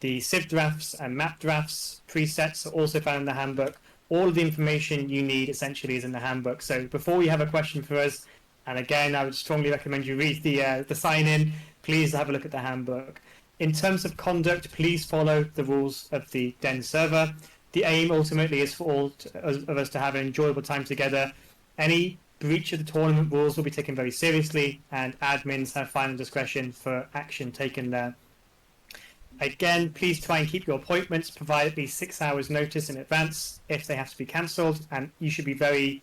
The Civ drafts and map drafts presets are also found in the handbook. All of the information you need essentially is in the handbook. So before you have a question for us, and again, I would strongly recommend you read the sign-in, please have a look at the handbook. In terms of conduct, please follow the rules of the Den server. The aim ultimately is for all of us to have an enjoyable time together. Any breach of the tournament rules will be taken very seriously, and admins have final discretion for action taken there. Again, please try and keep your appointments, provide at least 6 hours notice in advance if they have to be cancelled, and you should be very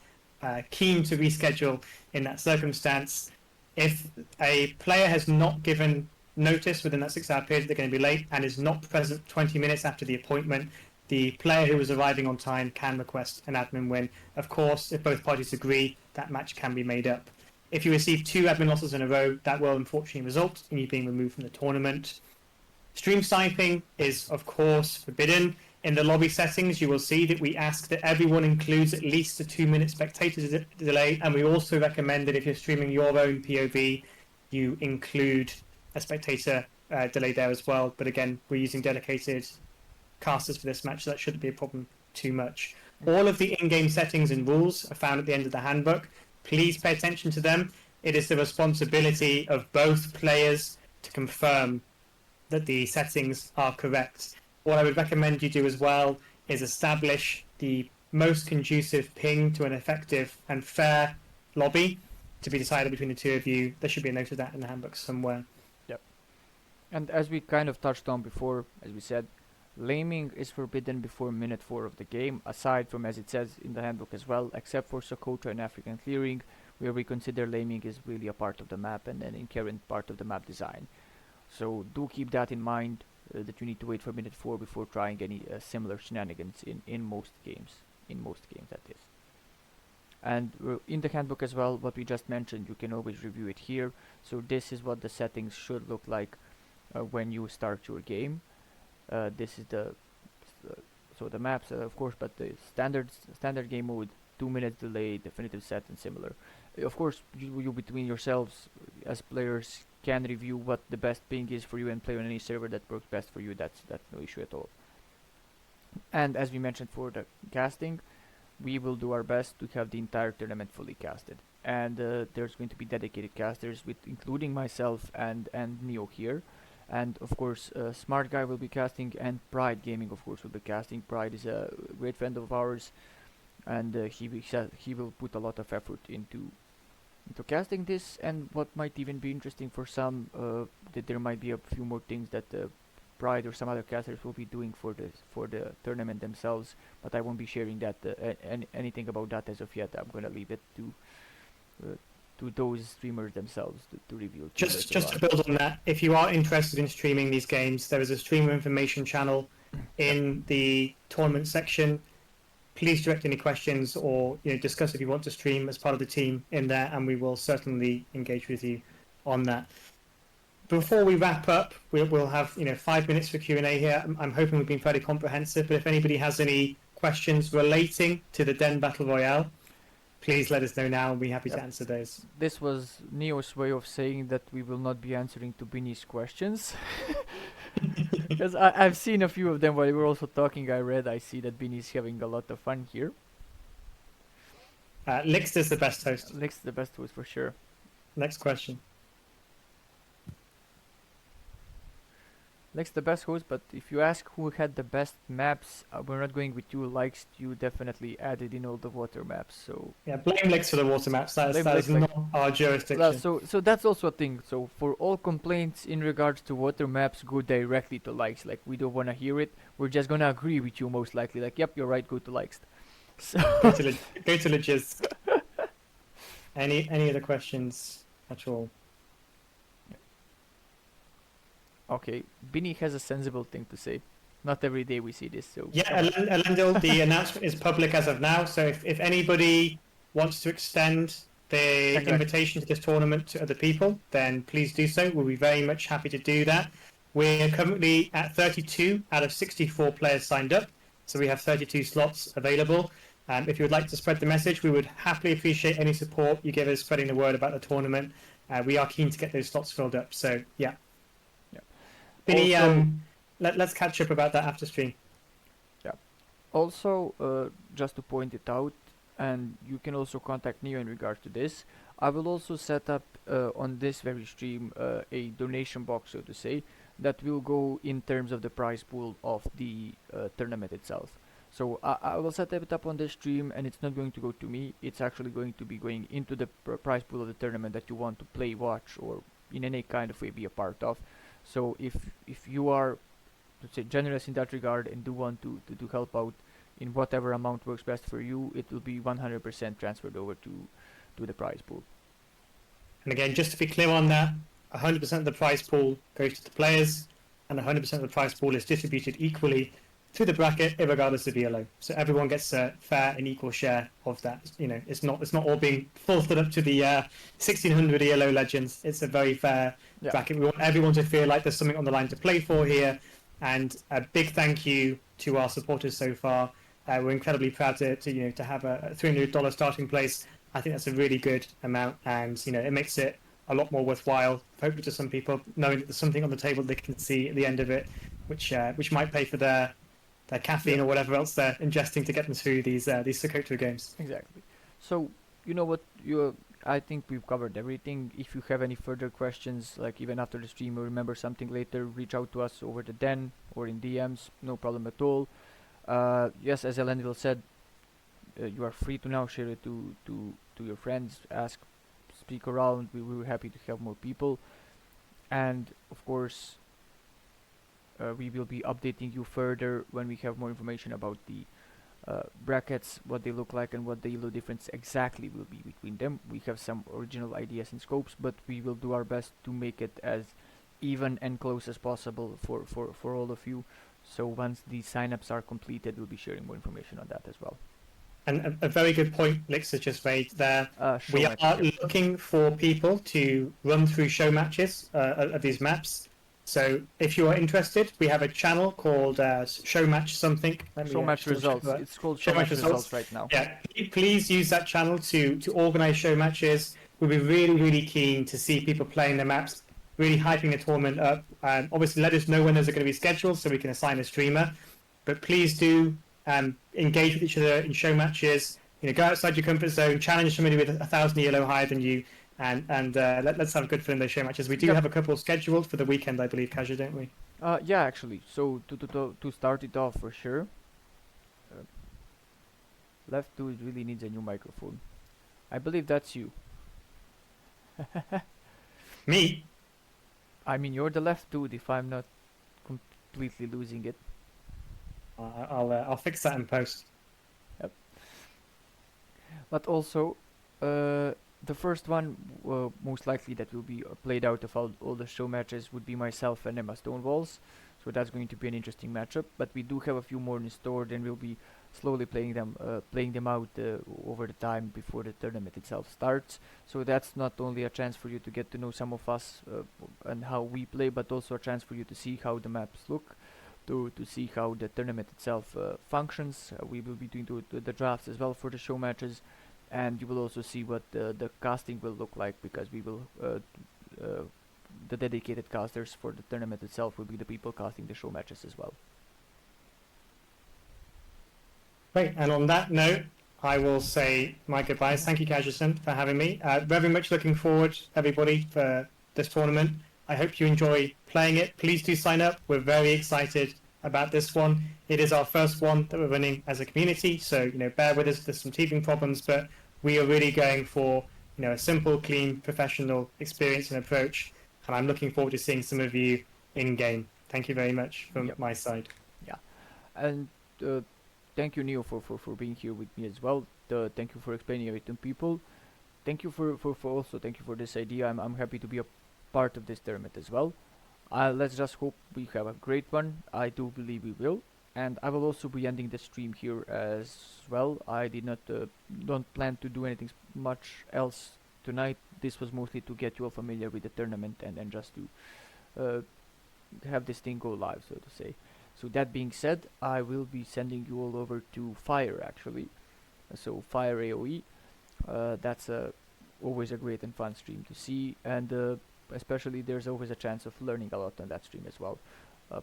keen to reschedule in that circumstance. If a player has not given notice within that 6 hour period they're going to be late and is not present 20 minutes after the appointment, the player who is arriving on time can request an admin win. Of course, if both parties agree, that match can be made up. If you receive 2 admin losses in a row, that will unfortunately result in you being removed from the tournament. Stream sniping is, of course, forbidden. In the lobby settings, you will see that we ask that everyone includes at least a 2-minute spectator delay, and we also recommend that if you're streaming your own POV, you include a spectator delay there as well. But again, we're using dedicated casters for this match, so that shouldn't be a problem too much. All of the in-game settings and rules are found at the end of the handbook. Please pay attention to them. It is the responsibility of both players to confirm that the settings are correct. What I would recommend you do as well is establish the most conducive ping to an effective and fair lobby to be decided between the two of you. There should be a note of that in the handbook somewhere. Yep. And as we kind of touched on before, as we said, laming is forbidden before minute 4 of the game, aside from, as it says in the handbook as well, except for Sokotra and African clearing, where we consider laming is really a part of the map and an inherent part of the map design. So do keep that in mind, that you need to wait for minute 4 before trying any similar shenanigans in most games. In most games, that is. And in the handbook as well, what we just mentioned, you can always review it here. So this is what the settings should look like when you start your game. This is the so the maps, of course, but the standard game mode, 2 minutes delay, definitive set, and similar. Of course, you between yourselves as players can review what the best ping is for you and play on any server that works best for you. That's no issue at all. And as we mentioned for the casting, we will do our best to have the entire tournament fully casted. And there's going to be dedicated casters, with including myself and Neo here. And of course, Smart Guy will be casting, and Pride Gaming, of course, will be casting. Pride is a great friend of ours, and he will put a lot of effort into casting this. And what might even be interesting for some, that there might be a few more things that Pride or some other casters will be doing for the tournament themselves. But I won't be sharing that anything about that as of yet. I'm gonna leave it to those streamers themselves to reveal. Just to build on that, if you are interested in streaming these games, there is a streamer information channel in the tournament section. Please direct any questions or discuss if you want to stream as part of the team in there, and we will certainly engage with you on that. Before we wrap up, we'll have 5 minutes for Q&A here. I'm hoping we've been fairly comprehensive, but if anybody has any questions relating to the Den Battle Royale, please let us know now, and we'll be happy to answer those. This was Neo's way of saying that we will not be answering to Binny's questions. Because I've seen a few of them while we were also talking. I see that Binny's having a lot of fun here. Lixt is the best host. Lixt is the best host for sure. Next question. Lixt the best host, but if you ask who had the best maps, we're not going with you. Likes you definitely added in all the water maps. So yeah, blame Lixt for the water maps. That is not our jurisdiction. So that's also a thing. So for all complaints in regards to water maps, go directly to Likes. Like, we don't want to hear it. We're just gonna agree with you most likely. Like, yep, you're right. Go to Likes. So go to Legis. Any other questions at all? Okay, Binny has a sensible thing to say. Not every day we see this, so... Yeah, Elendil, the announcement is public as of now, so if anybody wants to extend the invitation to this tournament to other people, then please do so. We'll be very much happy to do that. We're currently at 32 out of 64 players signed up, so we have 32 slots available. If you would like to spread the message, we would happily appreciate any support you give us spreading the word about the tournament. We are keen to get those slots filled up, so yeah. Binny, let's catch up about that after stream. Yeah. Also, just to point it out, and you can also contact Neo in regards to this, I will also set up on this very stream a donation box, so to say, that will go in terms of the prize pool of the tournament itself. So I will set it up on this stream, and it's not going to go to me. It's actually going to be going into the prize pool of the tournament that you want to play, watch, or in any kind of way be a part of. So if you are, let's say, generous in that regard and do want to help out in whatever amount works best for you, it will be 100% transferred over to the prize pool. And again, just to be clear on that, 100% of the prize pool goes to the players, and 100% of the prize pool is distributed equally through the bracket, regardless of ELO. So everyone gets a fair and equal share of that. It's not all being folded up to the 1600 ELO legends. It's a very fair bracket. We want everyone to feel like there's something on the line to play for here. And a big thank you to our supporters so far. We're incredibly proud to have a $300 starting place. I think that's a really good amount, and it makes it a lot more worthwhile, hopefully to some people, knowing that there's something on the table they can see at the end of it, which might pay for their caffeine or whatever else they're ingesting to get them through these Sokoto games. Exactly. So I think we've covered everything. If you have any further questions, like even after the stream or remember something later, reach out to us over the Den or in DMs. No problem at all. Yes, as Elendil said, you are free to now share it to your friends, speak around. We were happy to have more people, and of course, we will be updating you further when we have more information about the brackets, what they look like, and what the elo difference exactly will be between them. We have some original ideas and scopes, but we will do our best to make it as even and close as possible for all of you. So once the signups are completed, we'll be sharing more information on that as well. And a very good point Lix has just made there. Show We are matches, yeah. looking for people to run through show matches of these maps. So if you are interested, we have a channel called Show Match something. Show match results. It's called Show Match Results right now. Yeah, please use that channel to organize show matches. We'll be really, really keen to see people playing the maps, really hyping the tournament up. Obviously, let us know when those are going to be scheduled so we can assign a streamer. But please do engage with each other in show matches. Go outside your comfort zone, challenge somebody with 1,000 elo higher than you, and let's have good fun in those show matches. We do have a couple scheduled for the weekend, I believe, Kaja, don't we? Yeah, actually. So to start it off for sure. Left 2 really needs a new microphone. I believe that's you. Me? I mean, you're the left dude if I'm not completely losing it. I'll fix that in post. Yep. But also, the first one, most likely that will be played out of all the show matches would be myself and Emma Stonewalls. So that's going to be an interesting matchup. But we do have a few more in store, and we'll be slowly playing them out over the time before the tournament itself starts. So that's not only a chance for you to get to know some of us and how we play, but also a chance for you to see how the maps look, to see how the tournament itself functions. We will be doing the drafts as well for the show matches, and you will also see what the casting will look like, because we will the dedicated casters for the tournament itself will be the people casting the show matches as well. Great, and on that note, I will say my goodbyes. Thank you, Kajason, for having me. Very much looking forward, everybody, for this tournament. I hope you enjoy playing it. Please do sign up. We're very excited about this one. It is our first one that we're running as a community, so bear with us. There's some teething problems, but we are really going for a simple, clean, professional experience and approach. And I'm looking forward to seeing some of you in game. Thank you very much from my side. Yeah, and thank you, Neo, for being here with me as well. Thank you for explaining it to people. Thank you for this idea. I'm happy to be a part of this tournament as well. Let's just hope we have a great one. I do believe we will. And I will also be ending the stream here as well. I don't plan to do anything much else tonight. This was mostly to get you all familiar with the tournament and just to have this thing go live, so to say. So that being said, I will be sending you all over to Fire, actually. So Fire AOE. That's always a great and fun stream to see, and especially there's always a chance of learning a lot on that stream as well.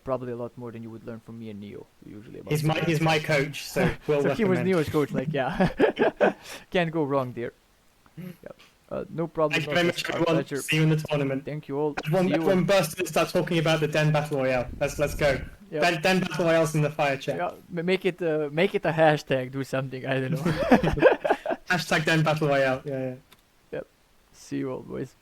Probably a lot more than you would learn from me and Neo usually. He's my coach, so we'll so he was recommend. Neo's coach, like yeah, can't go wrong there. Yep. No problem. Thank you very much, everyone. See you in the tournament. Thank you all. Everyone burst and start talking about the Den Battle Royale. Let's go. Yep. Den Battle Royale's in the fire chat. Yeah, make it a hashtag. Do something. I don't know. Hashtag Den Battle Royale. Yeah. Yep. See you all, boys.